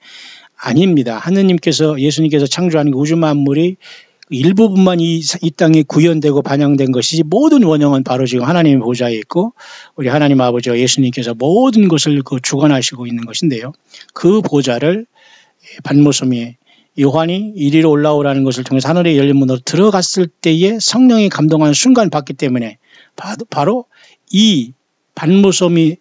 아닙니다. 하느님께서 예수님께서 창조하는 우주 만물이 일부분만 이 땅에 구현되고 반영된 것이지 모든 원형은 바로 지금 하나님의 보좌에 있고 우리 하나님 아버지와 예수님께서 모든 것을 주관하시고 있는 것인데요. 그 보좌를 반모섬이 요한이 이리로 올라오라는 것을 통해서 하늘의 열린 문으로 들어갔을 때에 성령이 감동하는 순간 봤기 때문에 바로 이 반모섬이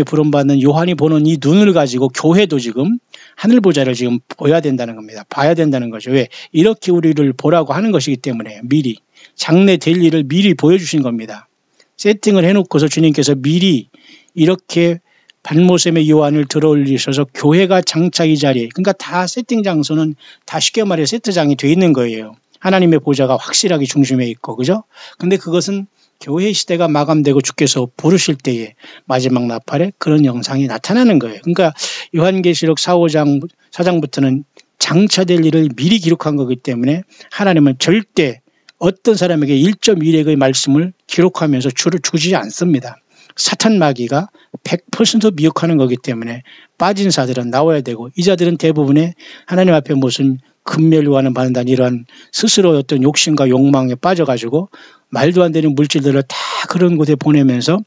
부름받는 요한이 보는 이 눈을 가지고 교회도 지금 하늘 보좌를 지금 보야 된다는 겁니다. 봐야 된다는 거죠. 왜? 이렇게 우리를 보라고 하는 것이기 때문에 미리 장래 될 일을 미리 보여주신 겁니다. 세팅을 해놓고서 주님께서 미리 이렇게 반모섬의 요한을 들어올리셔서 교회가 장차 이 자리에 그러니까 다 세팅 장소는 다 쉽게 말해 세트장이 돼 있는 거예요. 하나님의 보좌가 확실하게 중심에 있고 그죠? 근데 그것은 교회 시대가 마감되고 주께서 부르실 때에 마지막 나팔에 그런 영상이 나타나는 거예요. 그러니까 요한계시록 4장부터는 장차될 일을 미리 기록한 거기 때문에 하나님은 절대 어떤 사람에게 1.1액의 말씀을 기록하면서 주지 않습니다. 사탄 마귀가 100% 미혹하는 거기 때문에 빠진 자들은 나와야 되고 이 자들은 대부분의 하나님 앞에 무슨 금멸류관을 받는다는 이러한 스스로 어떤 욕심과 욕망에 빠져가지고 말도 안 되는 물질들을 다 그런 곳에 보내면서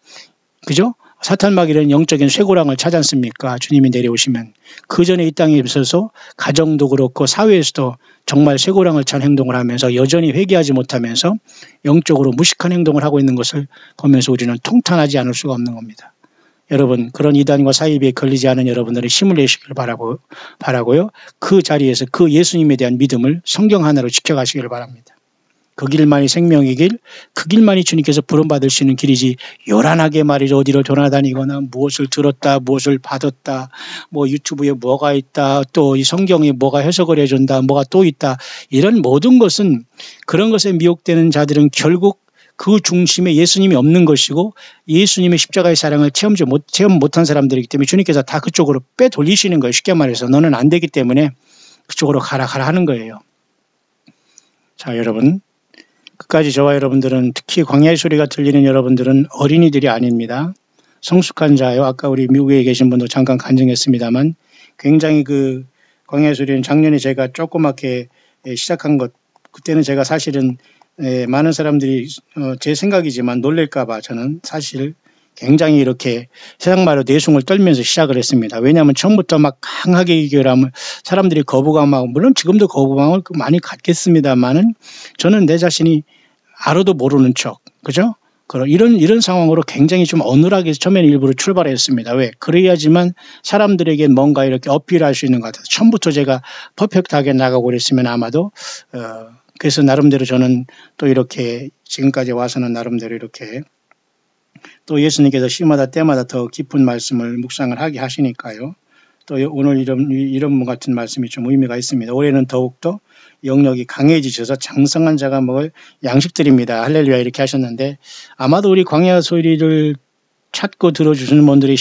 그죠? 사탄 마귀는 영적인 쇠고랑을 찾지 않습니까? 주님이 내려오시면 그 전에 이 땅에 있어서 가정도 그렇고 사회에서도 정말 쇠고랑을 찬 행동을 하면서 여전히 회개하지 못하면서 영적으로 무식한 행동을 하고 있는 것을 보면서 우리는 통탄하지 않을 수가 없는 겁니다. 여러분 그런 이단과 사이비에 걸리지 않은 여러분들은 힘을 내시길 바라고요. 그 자리에서 그 예수님에 대한 믿음을 성경 하나로 지켜가시길 바랍니다. 그 길만이 생명이길 그 길만이 주님께서 부름받을 수 있는 길이지 요란하게 말이죠. 어디를 돌아다니거나 무엇을 들었다 무엇을 받았다 뭐 유튜브에 뭐가 있다 또 이 성경에 뭐가 해석을 해준다 뭐가 또 있다 이런 모든 것은 그런 것에 미혹되는 자들은 결국 그 중심에 예수님이 없는 것이고 예수님의 십자가의 사랑을 체험 못한 사람들이기 때문에 주님께서 다 그쪽으로 빼돌리시는 거예요. 쉽게 말해서 너는 안 되기 때문에 그쪽으로 가라 하는 거예요. 자 여러분 끝까지 저와 여러분들은 특히 광야의 소리가 들리는 여러분들은 어린이들이 아닙니다. 성숙한 자요. 아까 우리 미국에 계신 분도 잠깐 간증했습니다만 굉장히 그 광야의 소리는 작년에 제가 조그맣게 시작한 것 그때는 제가 사실은 많은 사람들이 제 생각이지만 놀랄까 봐 저는 사실 굉장히 이렇게 세상 말로 내숭을 떨면서 시작을 했습니다. 왜냐하면 처음부터 막 강하게 얘기를 하면 사람들이 거부감하고 물론 지금도 거부감을 많이 갖겠습니다만은 저는 내 자신이 알아도 모르는 척 그죠? 이런 상황으로 굉장히 좀 어눌하게 처음에는 일부러 출발했습니다. 왜? 그래야지만 사람들에게 뭔가 이렇게 어필할 수 있는 것 같아요. 처음부터 제가 퍼펙트하게 나가고 그랬으면 아마도 그래서 나름대로 저는 또 이렇게 지금까지 와서는 나름대로 이렇게 또 예수님께서 시마다 때마다 더 깊은 말씀을 묵상을 하게 하시니까요. 또 오늘 이런 같은 말씀이 좀 의미가 있습니다. 올해는 더욱더 영역이 강해지셔서 장성한 자가 먹을 양식들입니다. 할렐루야 이렇게 하셨는데 아마도 우리 광야 소리를 찾고 들어주시는 분들이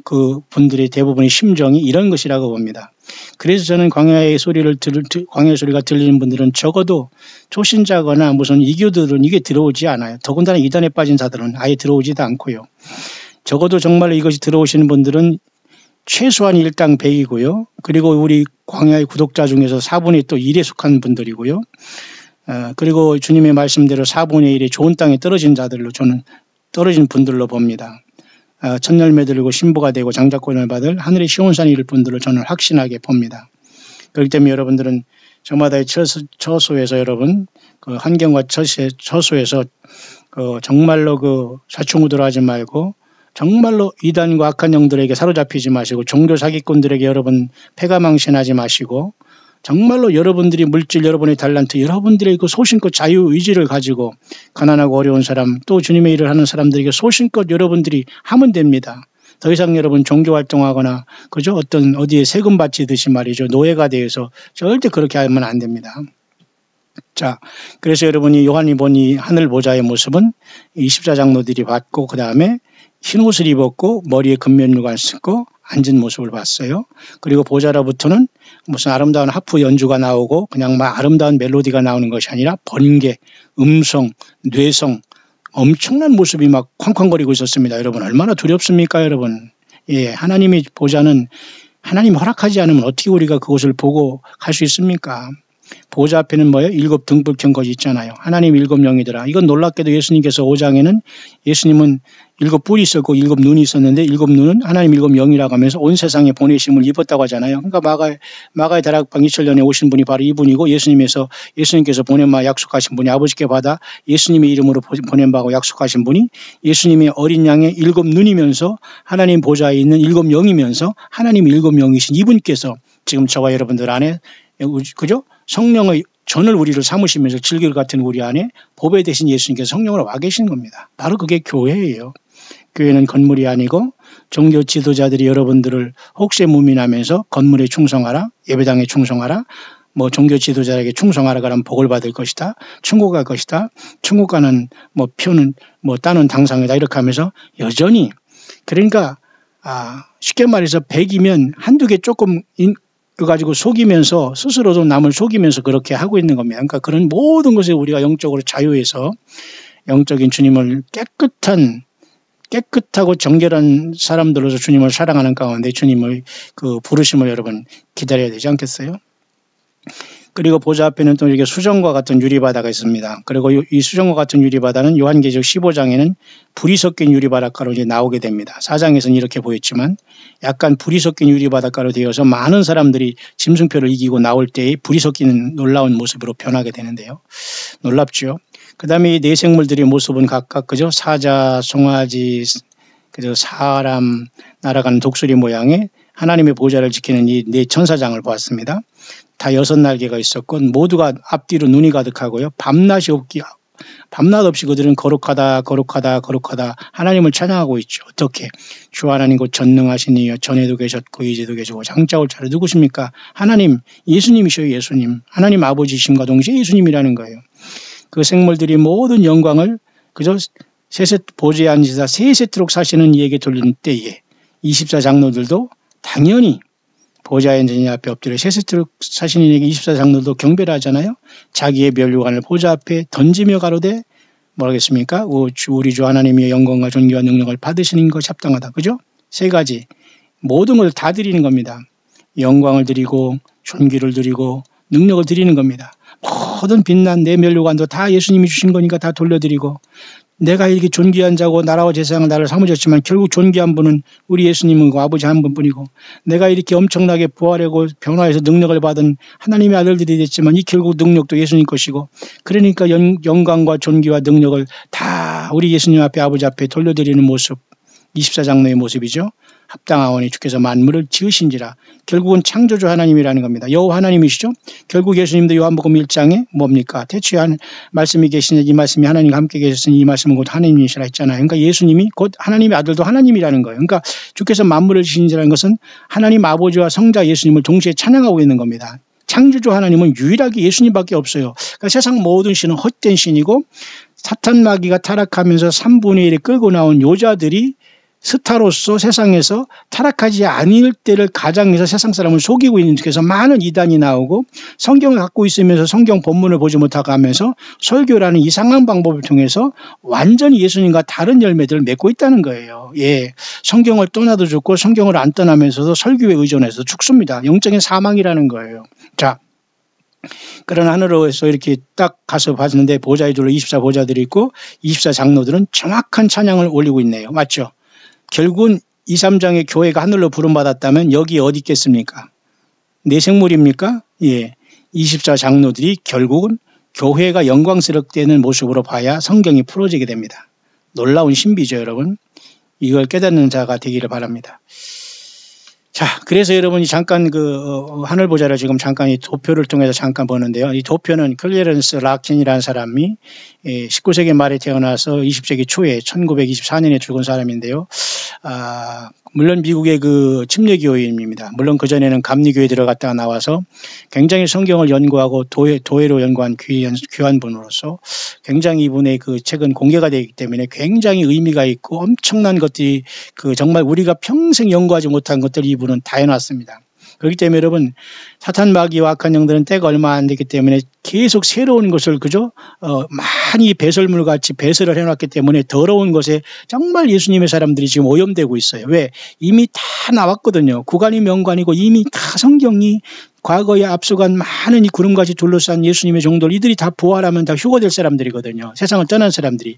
그 분들의 대부분의 심정이 이런 것이라고 봅니다. 그래서 저는 광야의 소리가 들리는 분들은 적어도 초신자거나 무슨 이교들은 이게 들어오지 않아요. 더군다나 이단에 빠진 자들은 아예 들어오지도 않고요. 적어도 정말로 이것이 들어오시는 분들은 최소한 1당 100이고요. 그리고 우리 광야의 구독자 중에서 4분의 또 1에 속한 분들이고요. 그리고 주님의 말씀대로 4분의 1이 좋은 땅에 떨어진 자들로 저는 떨어진 분들로 봅니다. 첫 열매 들고 신부가 되고 장자권을 받을 하늘의 시온산이 이를 분들을 저는 확신하게 봅니다. 그렇기 때문에 여러분들은 저마다의 처소에서 여러분 그 환경과 처소에서 정말로 그 좌충우돌하지 말고 정말로 이단과 악한 영들에게 사로잡히지 마시고 종교 사기꾼들에게 여러분 패가망신하지 마시고 정말로 여러분들이 물질, 여러분의 달란트, 여러분들의 그 소신껏 자유의지를 가지고 가난하고 어려운 사람, 또 주님의 일을 하는 사람들에게 소신껏 여러분들이 하면 됩니다. 더 이상 여러분 종교활동하거나 그죠? 어디에 세금 바치듯이 말이죠. 노예가 되어서 절대 그렇게 하면 안 됩니다. 자, 그래서 여러분이 요한이 본 이 하늘 보좌의 모습은 24장로들이 봤고 그 다음에 흰 옷을 입었고 머리에 금면류관을 쓰고 앉은 모습을 봤어요. 그리고 보좌로부터는 무슨 아름다운 하프 연주가 나오고 그냥 막 아름다운 멜로디가 나오는 것이 아니라 번개, 음성, 뇌성 엄청난 모습이 막 쾅쾅거리고 있었습니다. 여러분 얼마나 두렵습니까 여러분. 예, 하나님의 보좌는 하나님 허락하지 않으면 어떻게 우리가 그것을 보고 갈 수 있습니까? 보좌 앞에는 뭐예요? 7 등불 켠 것이 있잖아요. 하나님 7 영이더라. 이건 놀랍게도 예수님께서 5장에는 예수님은 7 뿔이 있었고 7 눈이 있었는데 7 눈은 하나님 7 영이라고 하면서 온 세상에 보내심을 입었다고 하잖아요. 그러니까 마가의 다락방 2000년에 오신 분이 바로 이분이고 예수님께서 보낸바 약속하신 분이 아버지께 받아 예수님의 이름으로 보낸바고 약속하신 분이 예수님의 어린 양의 7 눈이면서 하나님 보좌에 있는 7 영이면서 하나님 7 영이신 이분께서 지금 저와 여러분들 안에 그죠? 성령의 전을 우리를 삼으시면서 질길 같은 우리 안에 보배 되신 예수님께서 성령으로 와 계신 겁니다. 바로 그게 교회예요. 교회는 건물이 아니고 종교 지도자들이 여러분들을 혹세무민하면서 건물에 충성하라, 예배당에 충성하라, 뭐 종교 지도자에게 충성하라 그러면 복을 받을 것이다. 천국 갈 것이다. 천국 가는 뭐 표는 뭐 따는 당상이다. 이렇게 하면서 여전히 그러니까 쉽게 말해서 100이면 한두 개 조금 가지고 속이면서 스스로도 남을 속이면서 그렇게 하고 있는 겁니다. 그러니까 그런 모든 것에 우리가 영적으로 자유해서 영적인 주님을 깨끗하고 정결한 사람들로서 주님을 사랑하는 가운데 주님의 그 부르심을 여러분 기다려야 되지 않겠어요? 그리고 보좌 앞에는 또 이렇게 수정과 같은 유리바다가 있습니다. 그리고 이 수정과 같은 유리바다는 요한계시록 15장에는 불이 섞인 유리바닷가로 이제 나오게 됩니다. 4장에서는 이렇게 보였지만 약간 불이 섞인 유리바닷가로 되어서 많은 사람들이 짐승표를 이기고 나올 때에 불이 섞이는 놀라운 모습으로 변하게 되는데요. 놀랍죠. 그 다음에 이 네 생물들의 모습은 각각 그죠? 사자, 송아지, 그죠? 사람, 날아가는 독수리 모양의 하나님의 보좌를 지키는 이 네 천사장을 보았습니다. 다 6날개가 있었고 모두가 앞뒤로 눈이 가득하고요. 밤낮 없이 그들은 거룩하다 하나님을 찬양하고 있죠. 어떻게? 주 하나님 곧 전능하신 이여 전에도 계셨고 이제도 계시고 장자올 차례 누구십니까? 하나님 예수님이셔요. 예수님. 하나님 아버지심과 동시에 예수님이라는 거예요. 그 생물들이 모든 영광을 그저 보좌에 앉으사 세세토록 사시는 이에게 돌리는 때에 24장로들도 당연히 보좌에 앉은 이 앞에 엎드려 세세토록 사시는 이에게 24장로도 경배를 하잖아요. 자기의 면류관을 보좌 앞에 던지며 가로되 뭐라겠습니까? 우리 주 하나님의 영광과 존귀와 능력을 받으시는 것이 합당하다. 그죠? 세 가지 모든 걸 다 드리는 겁니다. 영광을 드리고 존귀를 드리고 능력을 드리는 겁니다. 모든 빛난 내 면류관도 다 예수님이 주신 거니까 다 돌려드리고 내가 이렇게 존귀한 자고 나라와 제사장은 나를 삼으셨지만 결국 존귀한 분은 우리 예수님은 아버지 한 분뿐이고 내가 이렇게 엄청나게 부활하고 변화해서 능력을 받은 하나님의 아들들이 됐지만 이 결국 능력도 예수님 것이고 그러니까 영광과 존귀와 능력을 다 우리 예수님 앞에 아버지 앞에 돌려드리는 모습 24장로의 모습이죠. 합당하오니 주께서 만물을 지으신지라. 결국은 창조주 하나님이라는 겁니다. 여호와 하나님이시죠. 결국 예수님도 요한복음 1장에 뭡니까? 태초에 말씀이 계시니 이 말씀이 하나님과 함께 계셨으니 이 말씀은 곧 하나님이시라 했잖아요. 그러니까 예수님이 곧 하나님의 아들도 하나님이라는 거예요. 그러니까 주께서 만물을 지으신지라는 것은 하나님 아버지와 성자 예수님을 동시에 찬양하고 있는 겁니다. 창조주 하나님은 유일하게 예수님밖에 없어요. 그러니까 세상 모든 신은 헛된 신이고 사탄 마귀가 타락하면서 3분의 1에 끌고 나온 요자들이 스타로서 세상에서 타락하지 않을 때를 가장해서 세상 사람을 속이고 있는 데서 많은 이단이 나오고 성경을 갖고 있으면서 성경 본문을 보지 못하고 하면서 설교라는 이상한 방법을 통해서 완전히 예수님과 다른 열매들을 맺고 있다는 거예요. 예, 성경을 떠나도 죽고 성경을 안 떠나면서도 설교에 의존해서 죽습니다. 영적인 사망이라는 거예요. 자, 그런 하늘에서 이렇게 딱 가서 봤는데 보좌의 둘로 24보좌들이 있고 24장로들은 정확한 찬양을 올리고 있네요. 맞죠? 결국은 2, 3장의 교회가 하늘로 부름받았다면 여기 어디 있겠습니까? 내생물입니까? 예. 24장로들이 결국은 교회가 영광스럽게 되는 모습으로 봐야 성경이 풀어지게 됩니다. 놀라운 신비죠, 여러분. 이걸 깨닫는 자가 되기를 바랍니다. 자, 그래서 여러분이 잠깐 하늘 보좌를 지금 잠깐 이 도표를 통해서 잠깐 보는데요. 이 도표는 클레런스 라킨이라는 사람이 19세기 말에 태어나서 20세기 초에 1924년에 죽은 사람인데요. 물론 미국의 침례교회입니다. 물론 그전에는 감리교회에 들어갔다가 나와서 굉장히 성경을 연구하고 도회로 연구한 귀한 분으로서 굉장히 이분의 책은 공개가 되기 때문에 굉장히 의미가 있고 엄청난 것들이 정말 우리가 평생 연구하지 못한 것들을 이분은 다 해놨습니다. 그렇기 때문에 여러분, 사탄 마귀와 악한 영들은 때가 얼마 안 됐기 때문에 계속 새로운 것을 많이 배설물 같이 배설을 해놨기 때문에 더러운 것에 정말 예수님의 사람들이 지금 오염되고 있어요. 왜? 이미 다 나왔거든요. 구간이 명관이고 이미 다 성경이 과거에 앞서간 많은 이 구름같이 둘러싼 예수님의 종들, 이들이 다 부활하면 다 휴거될 사람들이거든요. 세상을 떠난 사람들이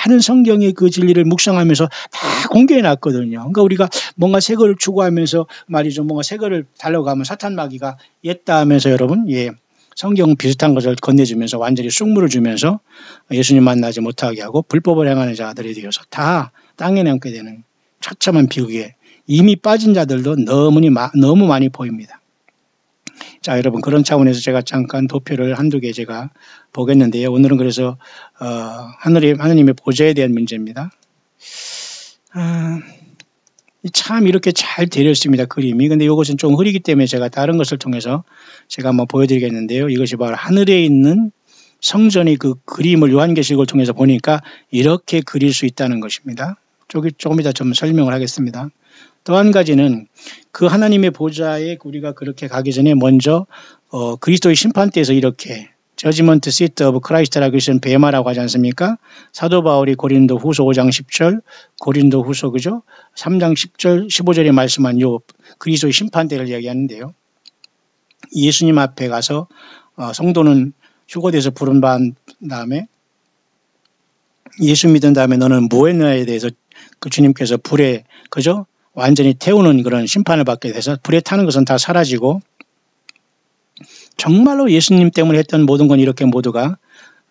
많은 성경의 그 진리를 묵상하면서 다 공개해 놨거든요. 그러니까 우리가 뭔가 새 거를 추구하면서 말이죠. 뭔가 새 거를 달라고 하면 사탄 마귀가 옛다 하면서 여러분, 예, 성경 비슷한 것을 건네주면서 완전히 쑥물을 주면서 예수님 만나지 못하게 하고 불법을 행하는 자들이 되어서 다 땅에 남게 되는 처참한 비극에 이미 빠진 자들도 너무 많이 보입니다. 자, 여러분, 그런 차원에서 제가 잠깐 도표를 한두 개 제가 보겠는데요. 오늘은 그래서 하느님의 보좌에 대한 문제입니다. 참 이렇게 잘 되었습니다, 그림이. 근데 이것은 좀 흐리기 때문에 제가 다른 것을 통해서 제가 한번 보여드리겠는데요. 이것이 바로 하늘에 있는 성전의 그 그림을 요한계시록을 통해서 보니까 이렇게 그릴 수 있다는 것입니다. 조금 이따 좀 설명을 하겠습니다. 또 한 가지는 그 하나님의 보좌에 우리가 그렇게 가기 전에 먼저 그리스도의 심판대에서 이렇게 저지먼트 시트 오브 크라이스트라고 있으면 베마라고 하지 않습니까? 사도 바울이 고린도 후서 5장 10절, 고린도 후서 3장 10절, 15절에 말씀한 요 그리스도의 심판대를 이야기하는데요. 예수님 앞에 가서 성도는 휴거돼서 부름받은 다음에 예수 믿은 다음에 너는 뭐 했느냐에 대해서 그 주님께서 불에 완전히 태우는 그런 심판을 받게 돼서 불에 타는 것은 다 사라지고 정말로 예수님 때문에 했던 모든 건 이렇게 모두가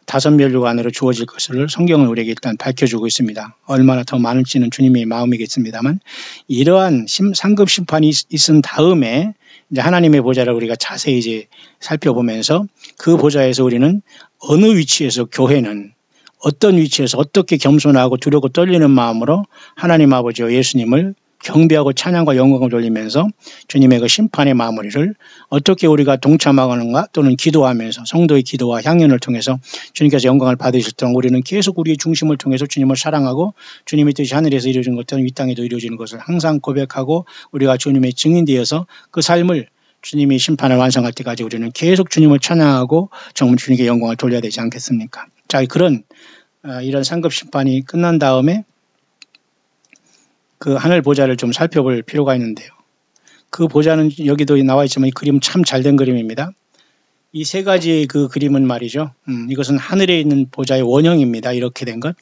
다섯 멸류관 안으로 주어질 것을 성경은 우리에게 일단 밝혀주고 있습니다. 얼마나 더 많을지는 주님의 마음이겠습니다만 이러한 상급 심판이 있은 다음에 이제 하나님의 보좌를 우리가 자세히 이제 살펴보면서 그 보좌에서 우리는 어느 위치에서 교회는 어떤 위치에서 어떻게 겸손하고 두렵고 떨리는 마음으로 하나님 아버지와 예수님을 경배하고 찬양과 영광을 돌리면서 주님의 그 심판의 마무리를 어떻게 우리가 동참하는가 또는 기도하면서 성도의 기도와 향연을 통해서 주님께서 영광을 받으실 동안 우리는 계속 우리의 중심을 통해서 주님을 사랑하고 주님의 뜻이 하늘에서 이루어진 것처럼 이 땅에도 이루어지는 것을 항상 고백하고 우리가 주님의 증인되어서 그 삶을 주님이 심판을 완성할 때까지 우리는 계속 주님을 찬양하고 정말 주님께 영광을 돌려야 되지 않겠습니까? 자, 이런 상급 심판이 끝난 다음에 그 하늘 보좌를 좀 살펴볼 필요가 있는데요. 그 보좌는 여기도 나와 있지만 이 그림 참 잘된 그림입니다. 이 세 가지의 그 그림은 말이죠. 이것은 하늘에 있는 보좌의 원형입니다. 이렇게 된 것.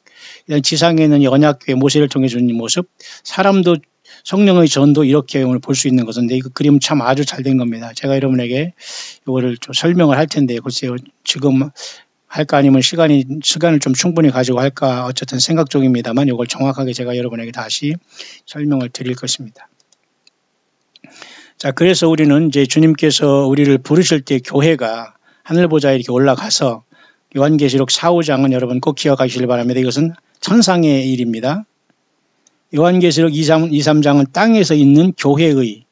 지상에 있는 언약궤 모세를 통해 주는 모습, 사람도 성령의 전도 이렇게 오늘 볼 수 있는 것인데 이 그림은 참 아주 잘된 겁니다. 제가 여러분에게 이거를 좀 설명을 할 텐데 글쎄요. 지금 할까 아니면 시간을 좀 충분히 가지고 할까 어쨌든 생각 중입니다만 이걸 정확하게 제가 여러분에게 다시 설명을 드릴 것입니다. 자, 그래서 우리는 이제 주님께서 우리를 부르실 때 교회가 하늘 보좌에 이렇게 올라가서 요한계시록 4, 5장은 여러분 꼭 기억하시길 바랍니다. 이것은 천상의 일입니다. 요한계시록 2, 3장은 땅에서 있는 교회의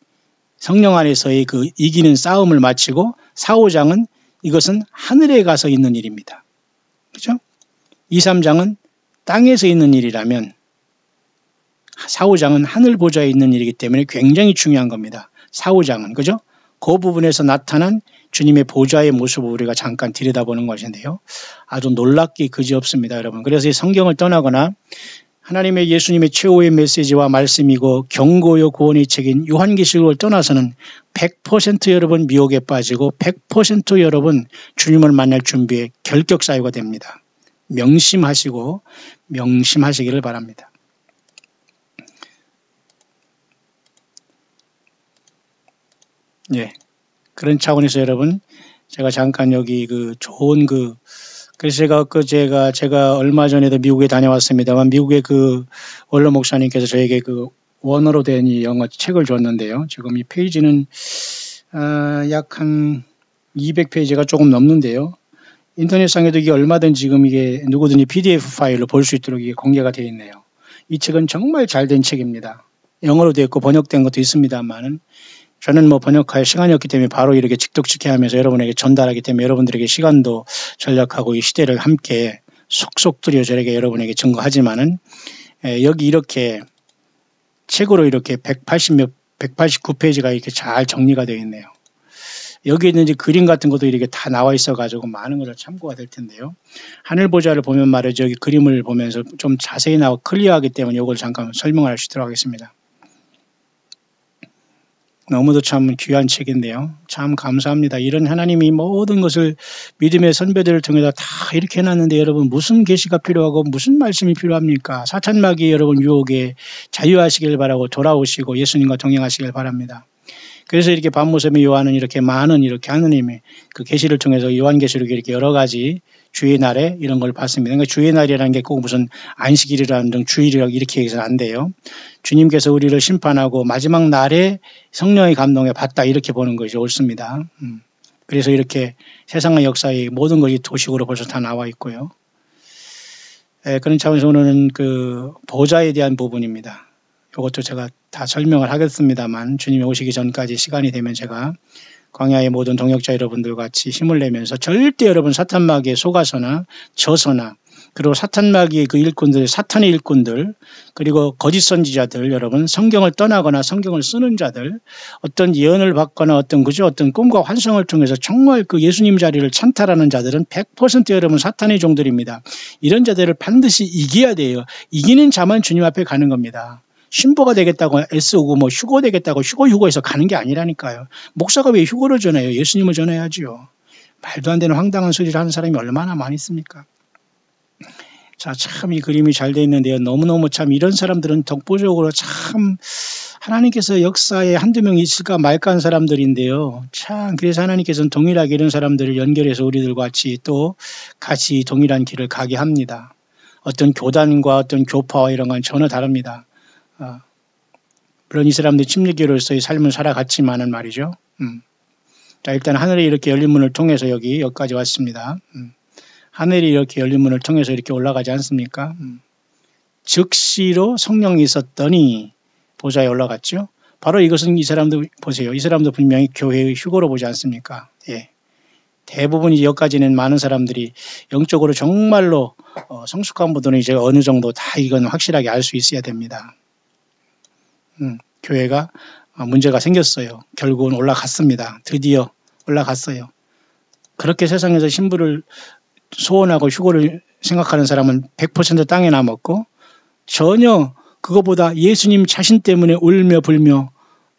성령 안에서의 그 이기는 싸움을 마치고 4, 5장은 이것은 하늘에 가서 있는 일입니다. 그렇죠? 2, 3장은 땅에서 있는 일이라면 사후장은 하늘 보좌에 있는 일이기 때문에 굉장히 중요한 겁니다. 사후장은, 그죠? 그 부분에서 나타난 주님의 보좌의 모습을 우리가 잠깐 들여다보는 것인데요. 아주 놀랍기 그지없습니다, 여러분. 그래서 이 성경을 떠나거나 하나님의 예수님의 최후의 메시지와 말씀이고 경고요 구원의 책인 요한계시록을 떠나서는 100% 여러분 미혹에 빠지고 100% 여러분 주님을 만날 준비에 결격 사유가 됩니다. 명심하시기를 바랍니다. 예. 그런 차원에서 여러분, 제가 잠깐 여기 그래서 제가 얼마 전에도 미국에 다녀왔습니다만, 미국의 원로 목사님께서 저에게 원어로 된 이 영어 책을 줬는데요. 지금 이 페이지는, 약 한 200페이지가 조금 넘는데요. 인터넷상에도 이게 얼마든 지금 이게 누구든지 PDF 파일로 볼 수 있도록 이게 공개가 되어 있네요. 이 책은 정말 잘 된 책입니다. 영어로 되어 있고 번역된 것도 있습니다만은, 저는 번역할 시간이 없기 때문에 바로 이렇게 직독직해하면서 여러분에게 전달하기 때문에 여러분들에게 시간도 전략하고 이 시대를 함께 속속 들여 저에게 여러분에게 증거하지만은, 여기 이렇게 책으로 이렇게 189페이지가 이렇게 잘 정리가 되어 있네요. 여기 있는 이제 그림 같은 것도 이렇게 다 나와 있어가지고 많은 것을 참고가 될 텐데요. 하늘 보좌를 보면 말이죠. 여기 그림을 보면서 좀 자세히 나와 클리어하기 때문에 이걸 잠깐 설명할 수 있도록 하겠습니다. 너무도 참 귀한 책인데요. 참 감사합니다. 이런 하나님이 모든 것을 믿음의 선배들을 통해서 다 이렇게 해놨는데 여러분 무슨 계시가 필요하고 무슨 말씀이 필요합니까? 사탄마귀 여러분 유혹에 자유하시길 바라고 돌아오시고 예수님과 동행하시길 바랍니다. 그래서 이렇게 밤모섬의 요한은 이렇게 많은 이렇게 하느님의 그 계시를 통해서 요한계시록에 이렇게 여러 가지 주의 날에 이런 걸 봤습니다. 그러니까 주의 날이라는 게 꼭 무슨 안식일이라는 등 주일이라고 이렇게 얘기해서는 안 돼요. 주님께서 우리를 심판하고 마지막 날에 성령의 감동에 받다 이렇게 보는 것이 옳습니다. 그래서 이렇게 세상의 역사의 모든 것이 도식으로 벌써 다 나와 있고요. 그런 차원에서 오늘은 보좌에 대한 부분입니다. 이것도 제가 다 설명을 하겠습니다만 주님이 오시기 전까지 시간이 되면 제가 광야의 모든 동역자 여러분들과 같이 힘을 내면서 절대 여러분 사탄마귀에 속아서나 져서나 그리고 사탄마귀의 그 일꾼들, 사탄의 일꾼들, 그리고 거짓 선지자들, 여러분 성경을 떠나거나 성경을 쓰는 자들, 어떤 예언을 받거나 어떤 꿈과 환상을 통해서 정말 그 예수님 자리를 찬탈하는 자들은 100% 여러분 사탄의 종들입니다. 이런 자들을 반드시 이겨야 돼요. 이기는 자만 주님 앞에 가는 겁니다. 신부가 되겠다고 애쓰고 휴거 되겠다고 휴거해서 가는 게 아니라니까요. 목사가 왜 휴거를 전해요? 예수님을 전해야지요. 말도 안 되는 황당한 소리를 하는 사람이 얼마나 많이 있습니까? 자, 참 이 그림이 잘 돼 있는데요. 너무너무 참 이런 사람들은 독보적으로 참 하나님께서 역사에 한두 명 있을까 말까 한 사람들인데요. 참 그래서 하나님께서는 동일하게 이런 사람들을 연결해서 우리들과 같이 동일한 길을 가게 합니다. 어떤 교단과 어떤 교파와 이런 건 전혀 다릅니다. 물론 이 사람들이 침례교로서의 삶을 살아갔지만은 말이죠. 자, 일단 하늘에 이렇게 열린 문을 통해서 여기까지 왔습니다. 하늘이 이렇게 열린 문을 통해서 이렇게 올라가지 않습니까? 즉시로 성령이 있었더니 보좌에 올라갔죠. 바로 이것은 이 사람도 보세요. 이 사람도 분명히 교회의 휴거로 보지 않습니까? 예. 대부분 여기까지는 많은 사람들이 영적으로 정말로 성숙한 분들은 이제 어느 정도 다 이건 확실하게 알 수 있어야 됩니다. 교회가 문제가 생겼어요. 결국은 올라갔습니다. 드디어 올라갔어요. 그렇게 세상에서 신부를 소원하고 휴거를 생각하는 사람은 100% 땅에 남았고 전혀 그거보다 예수님 자신 때문에 울며 불며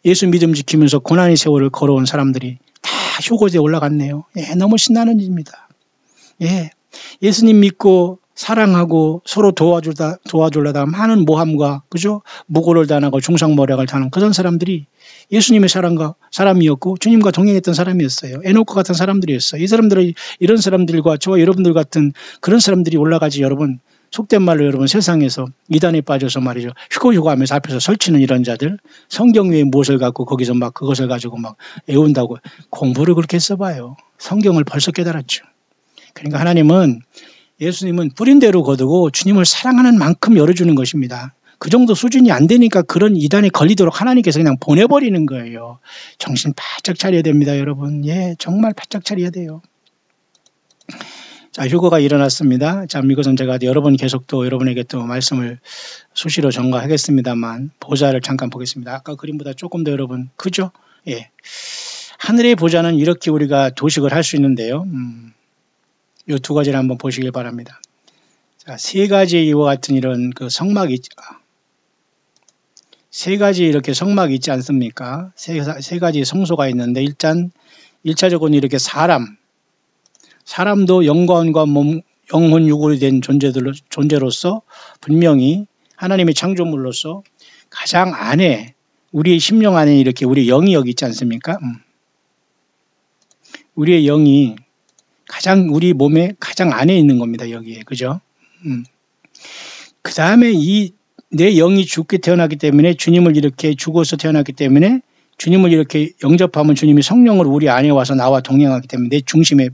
예수 믿음 지키면서 고난의 세월을 걸어온 사람들이 다 휴거지에 올라갔네요. 예, 너무 신나는 일입니다. 예, 예수님 믿고 사랑하고 서로 도와주려다 많은 모함과 그죠? 무고를 당하고 중상모략을 당하는 그런 사람들이 예수님의 사람이었고 주님과 동행했던 사람이었어요. 에노크 같은 사람들이었어요. 이 사람들은 이런 사람들과 저와 여러분들 같은 그런 사람들이 올라가지 여러분 속된 말로 여러분 세상에서 이단에 빠져서 말이죠. 휴거하면서 앞에서 설치는 이런 자들 성경 외에 무엇을 갖고 거기서 막 그것을 가지고 막 애운다고 공부를 그렇게 써봐요. 성경을 벌써 깨달았죠. 그러니까 예수님은 뿌린 대로 거두고 주님을 사랑하는 만큼 열어주는 것입니다. 그 정도 수준이 안 되니까 그런 이단에 걸리도록 하나님께서 그냥 보내버리는 거예요. 정신 바짝 차려야 됩니다, 여러분. 예, 정말 바짝 차려야 돼요. 자, 휴거가 일어났습니다. 참 이것은 제가 여러 번 계속 또 여러분에게 또 말씀을 수시로 전가하겠습니다만 보좌를 잠깐 보겠습니다. 아까 그림보다 조금 더 여러분 크죠? 예. 하늘의 보좌는 이렇게 우리가 도식을 할 수 있는데요. 이 두 가지를 한번 보시길 바랍니다. 자, 세 가지 이와 같은 이런 그 성막이 세 가지 이렇게 성막이 있지 않습니까? 세 가지 성소가 있는데 일단 1차적으로는 이렇게 사람도 영광과 몸, 영혼, 육으로 된 존재로서 분명히 하나님의 창조물로서 가장 안에 우리의 심령 안에 이렇게 우리의 영이 여기 있지 않습니까? 우리의 영이 가장 우리 몸에 가장 안에 있는 겁니다. 여기에. 그죠? 그 다음에 내 영이 죽게 태어났기 때문에 주님을 이렇게 죽어서 태어났기 때문에 주님을 이렇게 영접하면 주님이 성령으로 우리 안에 와서 나와 동행하기 때문에 내 중심에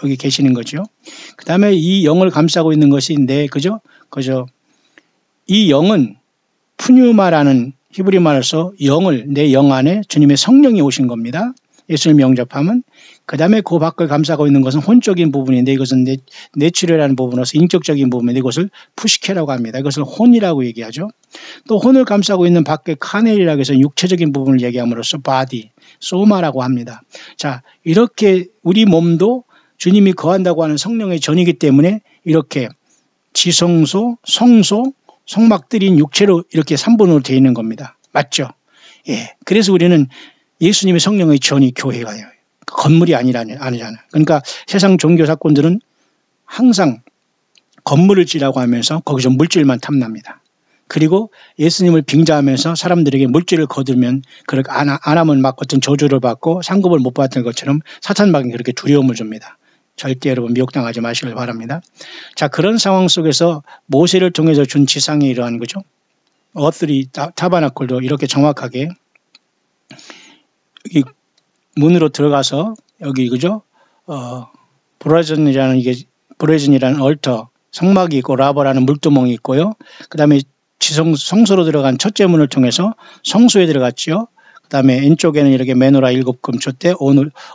여기 계시는 거죠. 그 다음에 이 영을 감싸고 있는 것이 그죠? 이 영은 푸뉴마라는 히브리 말로서 내 영 안에 주님의 성령이 오신 겁니다. 예수님을 영접하면. 그 다음에 그 밖을 감싸고 있는 것은 혼적인 부분인데 이것은 내추럴이라는 부분으로서 인격적인 부분인데 이것을 푸시케라고 합니다. 이것을 혼이라고 얘기하죠. 또 혼을 감싸고 있는 밖에 카넬이라고 해서 육체적인 부분을 얘기함으로써 바디, 소마라고 합니다. 자, 이렇게 우리 몸도 주님이 거한다고 하는 성령의 전이기 때문에 이렇게 지성소, 성소, 성막들인 육체로 이렇게 3분으로 되어 있는 겁니다. 맞죠? 예. 그래서 우리는 예수님의 성령의 전이 교회가요. 건물이 아니잖아요. 그러니까 세상 종교 사건들은 항상 건물을 지라고 하면서 거기서 물질만 탐납니다. 그리고 예수님을 빙자하면서 사람들에게 물질을 거두면 그렇게 안 하면 막 어떤 저주를 받고 상급을 못 받는 것처럼 사탄막이 그렇게 두려움을 줍니다. 절대 여러분 미혹당하지 마시길 바랍니다. 자, 그런 상황 속에서 모세를 통해서 준 지상에 이러한 거죠. 어트리 타바나클도 이렇게 정확하게 여기 문으로 들어가서 여기 그죠? 브레전이라는 얼터 성막이 있고 라버라는 물두멍이 있고요. 그 다음에 성소로 들어간 첫째 문을 통해서 성소에 들어갔죠. 그 다음에 왼쪽에는 이렇게 메노라 7금초대,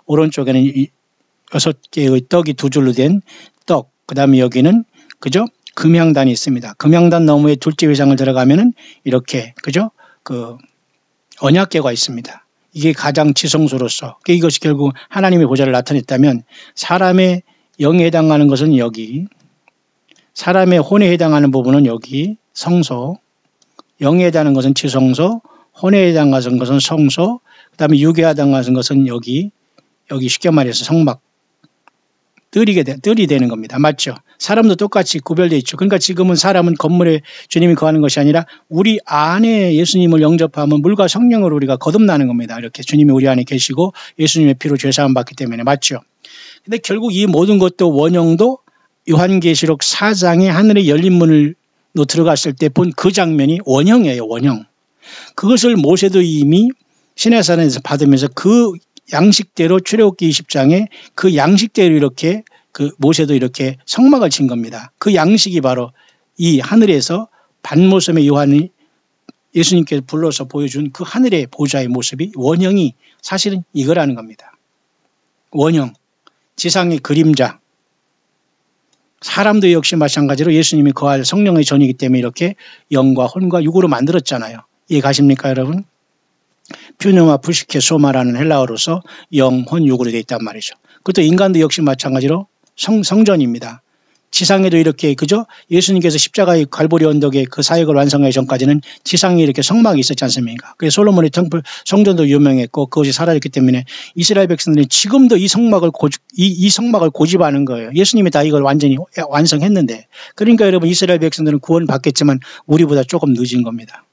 오른쪽에는 6개의 떡이 두 줄로 된 떡. 그 다음에 여기는 그죠? 금향단이 있습니다. 금향단 너머에 둘째 회장을 들어가면은 이렇게 그죠? 그 언약궤가 있습니다. 이게 가장 지성소로서 이것이 결국 하나님의 보좌를 나타냈다면 사람의 영에 해당하는 것은 여기, 사람의 혼에 해당하는 부분은 여기 성소, 영에 해당하는 것은 지성소, 혼에 해당하는 것은 성소, 그 다음에 육에 해당하는 것은 여기 쉽게 말해서 성막 뜰이 되는 겁니다. 맞죠? 사람도 똑같이 구별되어 있죠. 그러니까 지금은 사람은 건물에 주님이 거하는 것이 아니라 우리 안에 예수님을 영접하면 물과 성령으로 우리가 거듭나는 겁니다. 이렇게 주님이 우리 안에 계시고 예수님의 피로 죄사함 받기 때문에. 맞죠? 근데 결국 이 모든 것도 원형도 요한계시록 4장에 하늘의 열린 문으로 들어갔을 때 본 그 장면이 원형이에요. 원형. 그것을 모세도 이미 시내산에서 받으면서 그 양식대로 출애굽기 20장에 그 양식대로 이렇게 모세도 이렇게 성막을 친 겁니다. 그 양식이 바로 이 하늘에서 반모섬의 요한이 예수님께서 불러서 보여준 그 하늘의 보좌의 모습이 원형이 사실은 이거라는 겁니다. 원형, 지상의 그림자. 사람도 역시 마찬가지로 예수님이 거할 성령의 전이기 때문에 이렇게 영과 혼과 육으로 만들었잖아요. 이해 가십니까 여러분? 퓨누마 푸시케 소마라는 헬라어로서 영, 혼, 육으로 되어 있단 말이죠. 그것도 인간도 역시 마찬가지로 성전입니다. 지상에도 이렇게 그죠? 예수님께서 십자가의 갈보리 언덕에 그 사역을 완성하기 전까지는 지상에 이렇게 성막이 있었지 않습니까? 그래서 솔로몬의 템플 성전도 유명했고 그것이 사라졌기 때문에 이스라엘 백성들이 지금도 이 성막을 고집하는 거예요. 예수님이 다 이걸 완전히 완성했는데. 그러니까 여러분 이스라엘 백성들은 구원 받겠지만 우리보다 조금 늦은 겁니다.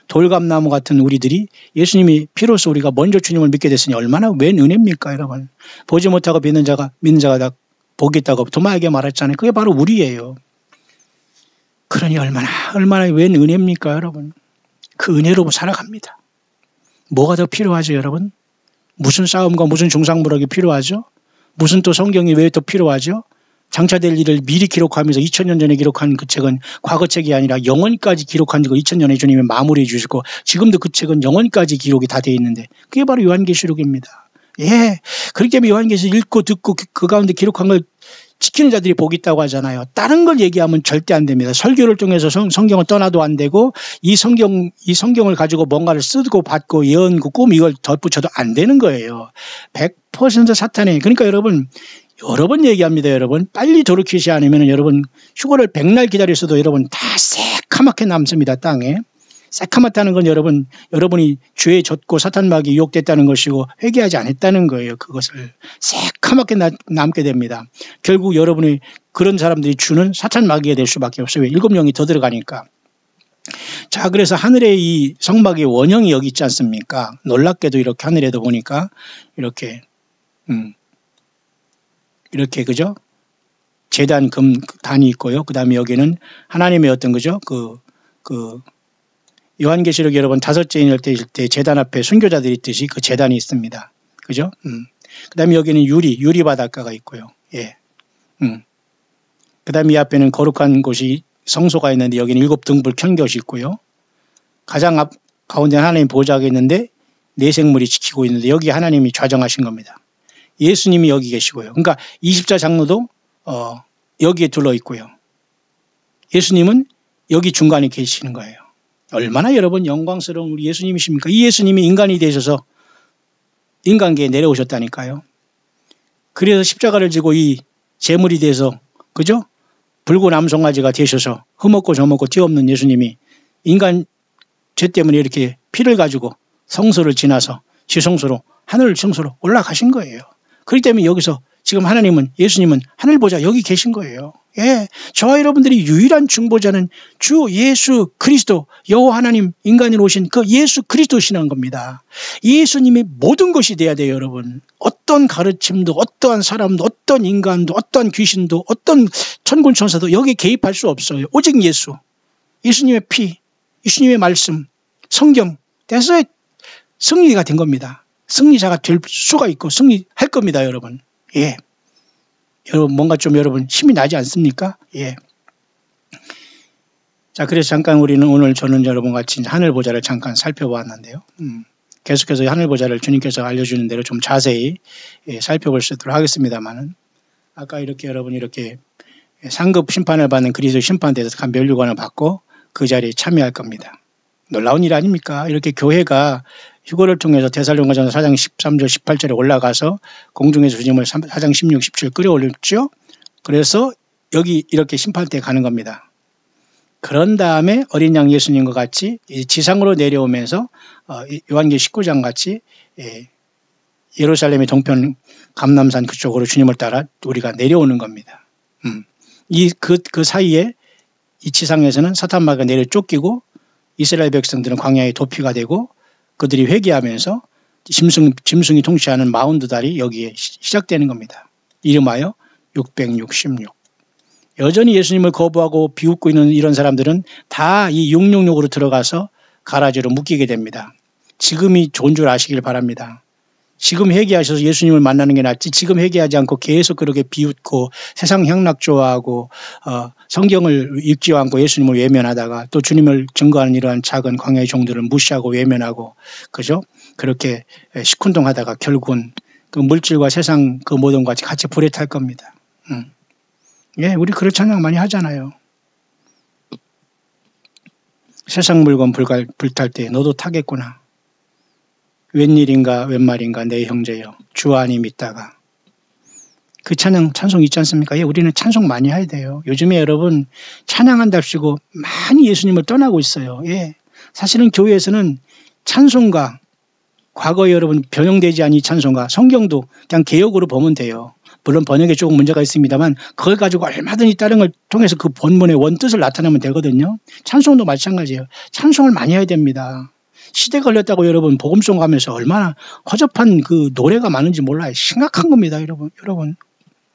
돌감나무 같은 우리들이 예수님이 피로써 우리가 먼저 주님을 믿게 됐으니 얼마나 웬 은혜입니까 여러분. 보지 못하고 믿는 자가 다 복이 있다고 도마에게 말했잖아요. 그게 바로 우리예요. 그러니 얼마나 웬 은혜입니까 여러분. 그 은혜로 살아갑니다. 뭐가 더 필요하죠 여러분. 무슨 싸움과 무슨 중상부락이 필요하죠. 무슨 또 성경이 왜 또 필요하죠. 장차될 일을 미리 기록하면서 2000년 전에 기록한 그 책은 과거책이 아니라 영원까지 기록한 거 2000년에 주님이 마무리해 주시고 지금도 그 책은 영원까지 기록이 다 되어 있는데 그게 바로 요한계시록입니다. 예. 그렇기 때문에 요한계시록 읽고 듣고 그 가운데 기록한 걸 지키는 자들이 복이 있다고 하잖아요. 다른 걸 얘기하면 절대 안 됩니다. 설교를 통해서 성경을 떠나도 안 되고 이 성경을 가지고 뭔가를 쓰고 받고 예언고 꿈 이걸 덧붙여도 안 되는 거예요. 100% 사탄이. 그러니까 여러분 여러 번 얘기합니다. 여러분 빨리 돌이키지 않으면 여러분 휴거를 100날 기다렸어도 여러분 다 새카맣게 남습니다. 땅에. 새카맣다는 건 여러분이 죄에 젖고 사탄마귀 유혹됐다는 것이고 회개하지 않았다는 거예요. 그것을 새카맣게 남게 됩니다. 결국 여러분이 그런 사람들이 주는 사탄마귀가 될 수밖에 없어요. 7영이 더 들어가니까. 자, 그래서 하늘에 이 성막의 원형이 여기 있지 않습니까? 놀랍게도 이렇게 하늘에도 보니까 이렇게 그죠? 제단 금단이 있고요. 그 다음에 여기는 하나님의 어떤 그죠? 요한계시록 여러분 5째 인일 때 제단 앞에 순교자들이 있듯이 그 제단이 있습니다. 그죠? 그 다음에 여기는 유리 바닷가가 있고요. 예. 그 다음에 이 앞에는 거룩한 곳이 성소가 있는데 여기는 7등불 켠 것이 있고요. 가장 가운데 하나님 보좌가 있는데 네 생물이 지키고 있는데 여기 하나님이 좌정하신 겁니다. 예수님이 여기 계시고요. 그러니까 20자 장로도 여기에 둘러 있고요. 예수님은 여기 중간에 계시는 거예요. 얼마나 여러분 영광스러운 우리 예수님이십니까? 이 예수님이 인간이 되셔서 인간계에 내려오셨다니까요. 그래서 십자가를 지고 이 제물이 돼서 그죠? 붉은 암송아지가 되셔서 흠없고 저먹고 띠없는 예수님이 인간 죄 때문에 이렇게 피를 가지고 성소를 지나서 지성소로 하늘 성소로 올라가신 거예요. 그렇기 때문에 여기서 지금 예수님은 하늘 보좌 여기 계신 거예요. 예, 저와 여러분들이 유일한 중보자는 주 예수 그리스도 여호와 하나님 인간으로 오신 그 예수 그리스도시라는 겁니다. 예수님이 모든 것이 돼야 돼요, 여러분. 어떤 가르침도 어떠한 사람도 어떤 인간도 어떤 귀신도 어떤 천군 천사도 여기에 개입할 수 없어요. 오직 예수님의 피, 예수님의 말씀, 성경 그래서 승리가 된 겁니다. 승리자가 될 수가 있고 승리할 겁니다, 여러분. 예. 여러분 뭔가 좀 여러분 힘이 나지 않습니까? 예. 자, 그래서 잠깐 우리는 오늘 저는 여러분 같이 하늘 보좌를 잠깐 살펴보았는데요. 계속해서 하늘 보좌를 주님께서 알려주는 대로 좀 자세히 살펴볼 수 있도록 하겠습니다만은 아까 이렇게 여러분 이렇게 상급 심판을 받는 그리스도 심판에 대해서 간 면류관을 받고 그 자리에 참여할 겁니다. 놀라운 일 아닙니까? 이렇게 교회가 휴거를 통해서 데살로니가전서 4장 13절 18절에 올라가서 공중에서 주님을 4장 16, 17 끌어올렸죠. 그래서 여기 이렇게 심판대에 가는 겁니다. 그런 다음에 어린 양 예수님과 같이 지상으로 내려오면서 요한계시록 19장 같이 예루살렘의 동편 감람산 그쪽으로 주님을 따라 우리가 내려오는 겁니다. 그 사이에 이 지상에서는 사탄마귀가 내려 쫓기고 이스라엘 백성들은 광야의 도피가 되고 그들이 회개하면서 짐승이 통치하는 마운드달이 여기에 시작되는 겁니다. 이름하여 666. 여전히 예수님을 거부하고 비웃고 있는 이런 사람들은 다 이 666으로 들어가서 가라지로 묶이게 됩니다. 지금이 좋은 줄 아시길 바랍니다. 지금 회개하셔서 예수님을 만나는 게 낫지 지금 회개하지 않고 계속 그렇게 비웃고 세상 향락 좋아하고 성경을 읽지 않고 예수님을 외면하다가 또 주님을 증거하는 이러한 작은 광야의 종들을 무시하고 외면하고 그죠? 그렇게 시큰둥하다가 결국은 그 물질과 세상 그 모든 것과 같이 불에 탈 겁니다. 예, 우리 그런 찬양 많이 하잖아요. 세상 물건 불탈 때 너도 타겠구나. 웬일인가 웬말인가 내 형제여 주 안이 믿다가 그 찬송 있지 않습니까? 예, 우리는 찬송 많이 해야 돼요. 요즘에 여러분 찬양한답시고 많이 예수님을 떠나고 있어요. 예, 사실은 교회에서는 찬송가 과거에 여러분 변형되지 않은 이 찬송가 성경도 그냥 개역으로 보면 돼요. 물론 번역에 조금 문제가 있습니다만 그걸 가지고 얼마든지 다른 걸 통해서 그 본문의 원뜻을 나타내면 되거든요. 찬송도 마찬가지예요. 찬송을 많이 해야 됩니다. 시대 걸렸다고 여러분 복음송 가면서 얼마나 허접한 그 노래가 많은지 몰라요. 심각한 겁니다, 여러분.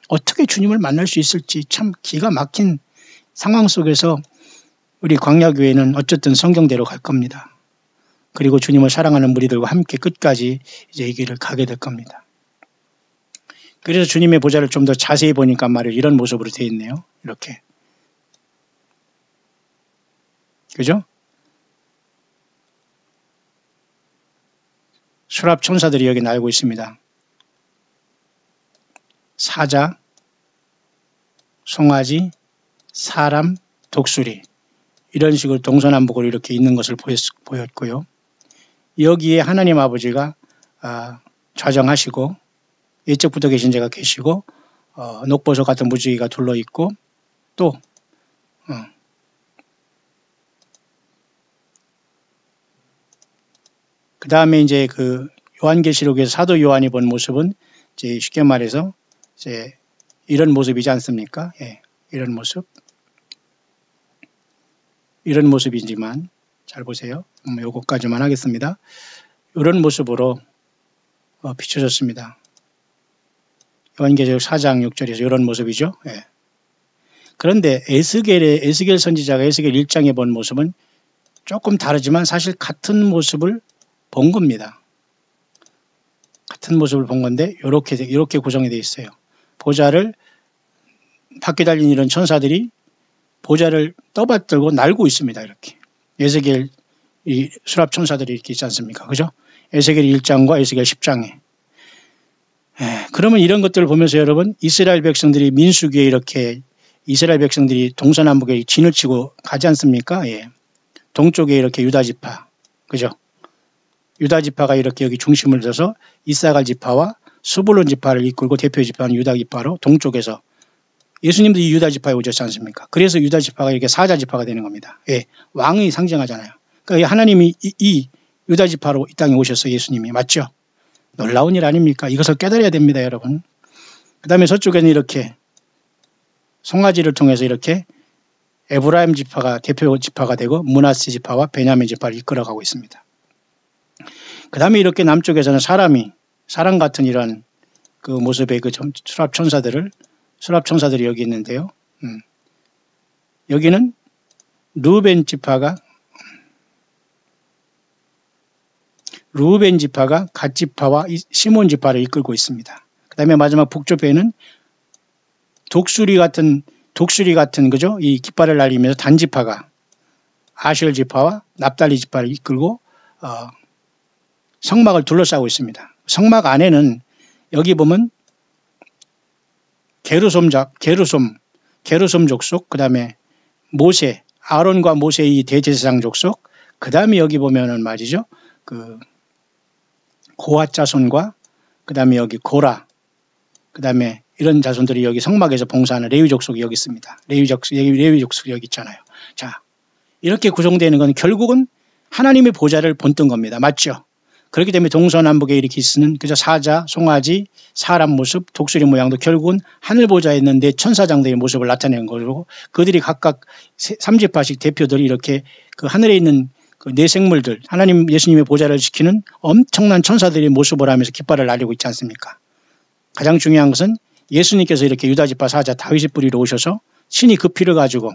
어떻게 주님을 만날 수 있을지 참 기가 막힌 상황 속에서 우리 광야교회는 어쨌든 성경대로 갈 겁니다. 그리고 주님을 사랑하는 무리들과 함께 끝까지 이제 이 길을 가게 될 겁니다. 그래서 주님의 보좌를 좀 더 자세히 보니까 말이에요. 이런 모습으로 되어 있네요. 이렇게. 그죠? 수랍 천사들이 여기 날고 있습니다. 사자, 송아지, 사람, 독수리 이런 식으로 동서남북으로 이렇게 있는 것을 보였고요. 여기에 하나님 아버지가 좌정하시고 이쪽부터 계신 자가 계시고 녹보석 같은 무지개가 둘러있고 또 그 다음에 이제 그 요한계시록에서 사도 요한이 본 모습은 이제 쉽게 말해서 이제 이런 모습이지 않습니까? 예, 이런 모습. 이런 모습이지만 잘 보세요. 요거까지만 하겠습니다. 이런 모습으로 비춰졌습니다. 요한계시록 4장 6절에서 이런 모습이죠. 예. 그런데 에스겔 선지자가 에스겔 1장에 본 모습은 조금 다르지만 사실 같은 모습을 본 겁니다. 같은 모습을 본 건데 이렇게 구성이 되어 있어요. 보좌를 바퀴 달린 이런 천사들이 보좌를 떠받들고 날고 있습니다. 이렇게 에스겔 이 수랍 천사들이 이렇게 있지 않습니까? 그죠? 에스겔 1장과 에스겔 10장에 그러면 이런 것들을 보면서 여러분 이스라엘 백성들이 민수기에 이렇게 이스라엘 백성들이 동서남북에 진을 치고 가지 않습니까? 예. 동쪽에 이렇게 유다 지파 그죠? 유다 지파가 이렇게 여기 중심을 둬서 이사갈 지파와 스불론 지파를 이끌고 대표 지파는 유다 지파로 동쪽에서 예수님도 이 유다 지파에 오셨지 않습니까? 그래서 유다 지파가 이렇게 사자 지파가 되는 겁니다. 예, 왕이 상징하잖아요. 그러니까 하나님이 이 유다 지파로 이 땅에 오셔서 예수님이 맞죠? 놀라운 일 아닙니까? 이것을 깨달아야 됩니다, 여러분. 그 다음에 서쪽에는 이렇게 송아지를 통해서 이렇게 에브라임 지파가 대표 지파가 되고 므낫세 지파와 베냐민 지파를 이끌어가고 있습니다. 그 다음에 이렇게 남쪽에서는 사람 같은 이런 그 모습의 그 수랍 천사들이 여기 있는데요. 여기는 루벤 지파가 갓 지파와 시몬 지파를 이끌고 있습니다. 그 다음에 마지막 북쪽에는 독수리 같은 그죠? 이 깃발을 날리면서 단 지파가 아셀 지파와 납달리 지파를 이끌고 성막을 둘러싸고 있습니다. 성막 안에는 여기 보면 게르솜 족속, 그 다음에 모세, 아론과 모세의 이 대제사장 족속, 그 다음에 여기 보면은 말이죠. 그 고핫 자손과 그 다음에 여기 고라, 그 다음에 이런 자손들이 여기 성막에서 봉사하는 레위 족속이 여기 있습니다. 레위 족속이 여기 있잖아요. 자, 이렇게 구성되는 건 결국은 하나님의 보좌를 본뜬 겁니다. 맞죠? 그렇기 때문에 동서남북에 이렇게 있는 그저 사자, 송아지, 사람 모습, 독수리 모양도 결국은 하늘 보좌에 있는데 천사장들의 모습을 나타내는 거고 그들이 각각 3지파씩 대표들이 이렇게 그 하늘에 있는 그 네 생물들 하나님 예수님의 보좌를 지키는 엄청난 천사들의 모습을 하면서 깃발을 날리고 있지 않습니까? 가장 중요한 것은 예수님께서 이렇게 유다지파 사자 다윗의 뿌리로 오셔서 신이 그 피를 가지고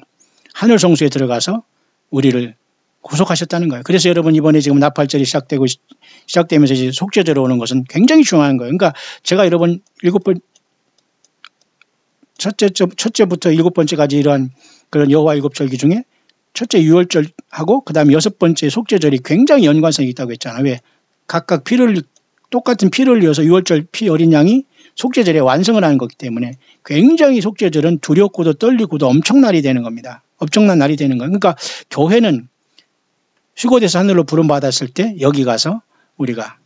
하늘 성소에 들어가서 우리를 구속하셨다는 거예요. 그래서 여러분 이번에 지금 나팔절이 시작되면서 이제 속죄제로 오는 것은 굉장히 중요한 거예요. 그러니까 제가 여러분 첫째부터 7번째까지 이러한 그런 여호와 일곱절기 중에 첫째 유월절하고 그 다음에 6번째 속죄절이 굉장히 연관성이 있다고 했잖아요. 왜? 각각 똑같은 피를 흘려서 유월절 피 어린 양이 속죄절에 완성을 하는 거기 때문에 굉장히 속죄절은 두렵고도 떨리고도 엄청난 날이 되는 겁니다. 엄청난 날이 되는 거예요. 그러니까 교회는 휴거돼서 하늘로 부름받았을 때 여기 가서 우리가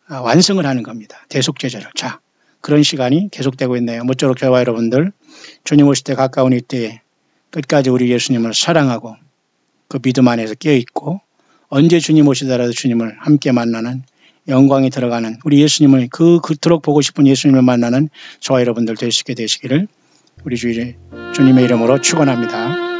완성을 하는 겁니다. 대속죄절을. 자, 그런 시간이 계속되고 있네요. 모쪼록 저와 여러분들 주님 오실 때 가까운 이때에 끝까지 우리 예수님을 사랑하고 그 믿음 안에서 깨어있고 언제 주님 오시더라도 주님을 함께 만나는 영광이 들어가는 우리 예수님을 그토록 보고 싶은 예수님을 만나는 저와 여러분들 될 수 있게 되시기를 우리 주님의 이름으로 축원합니다.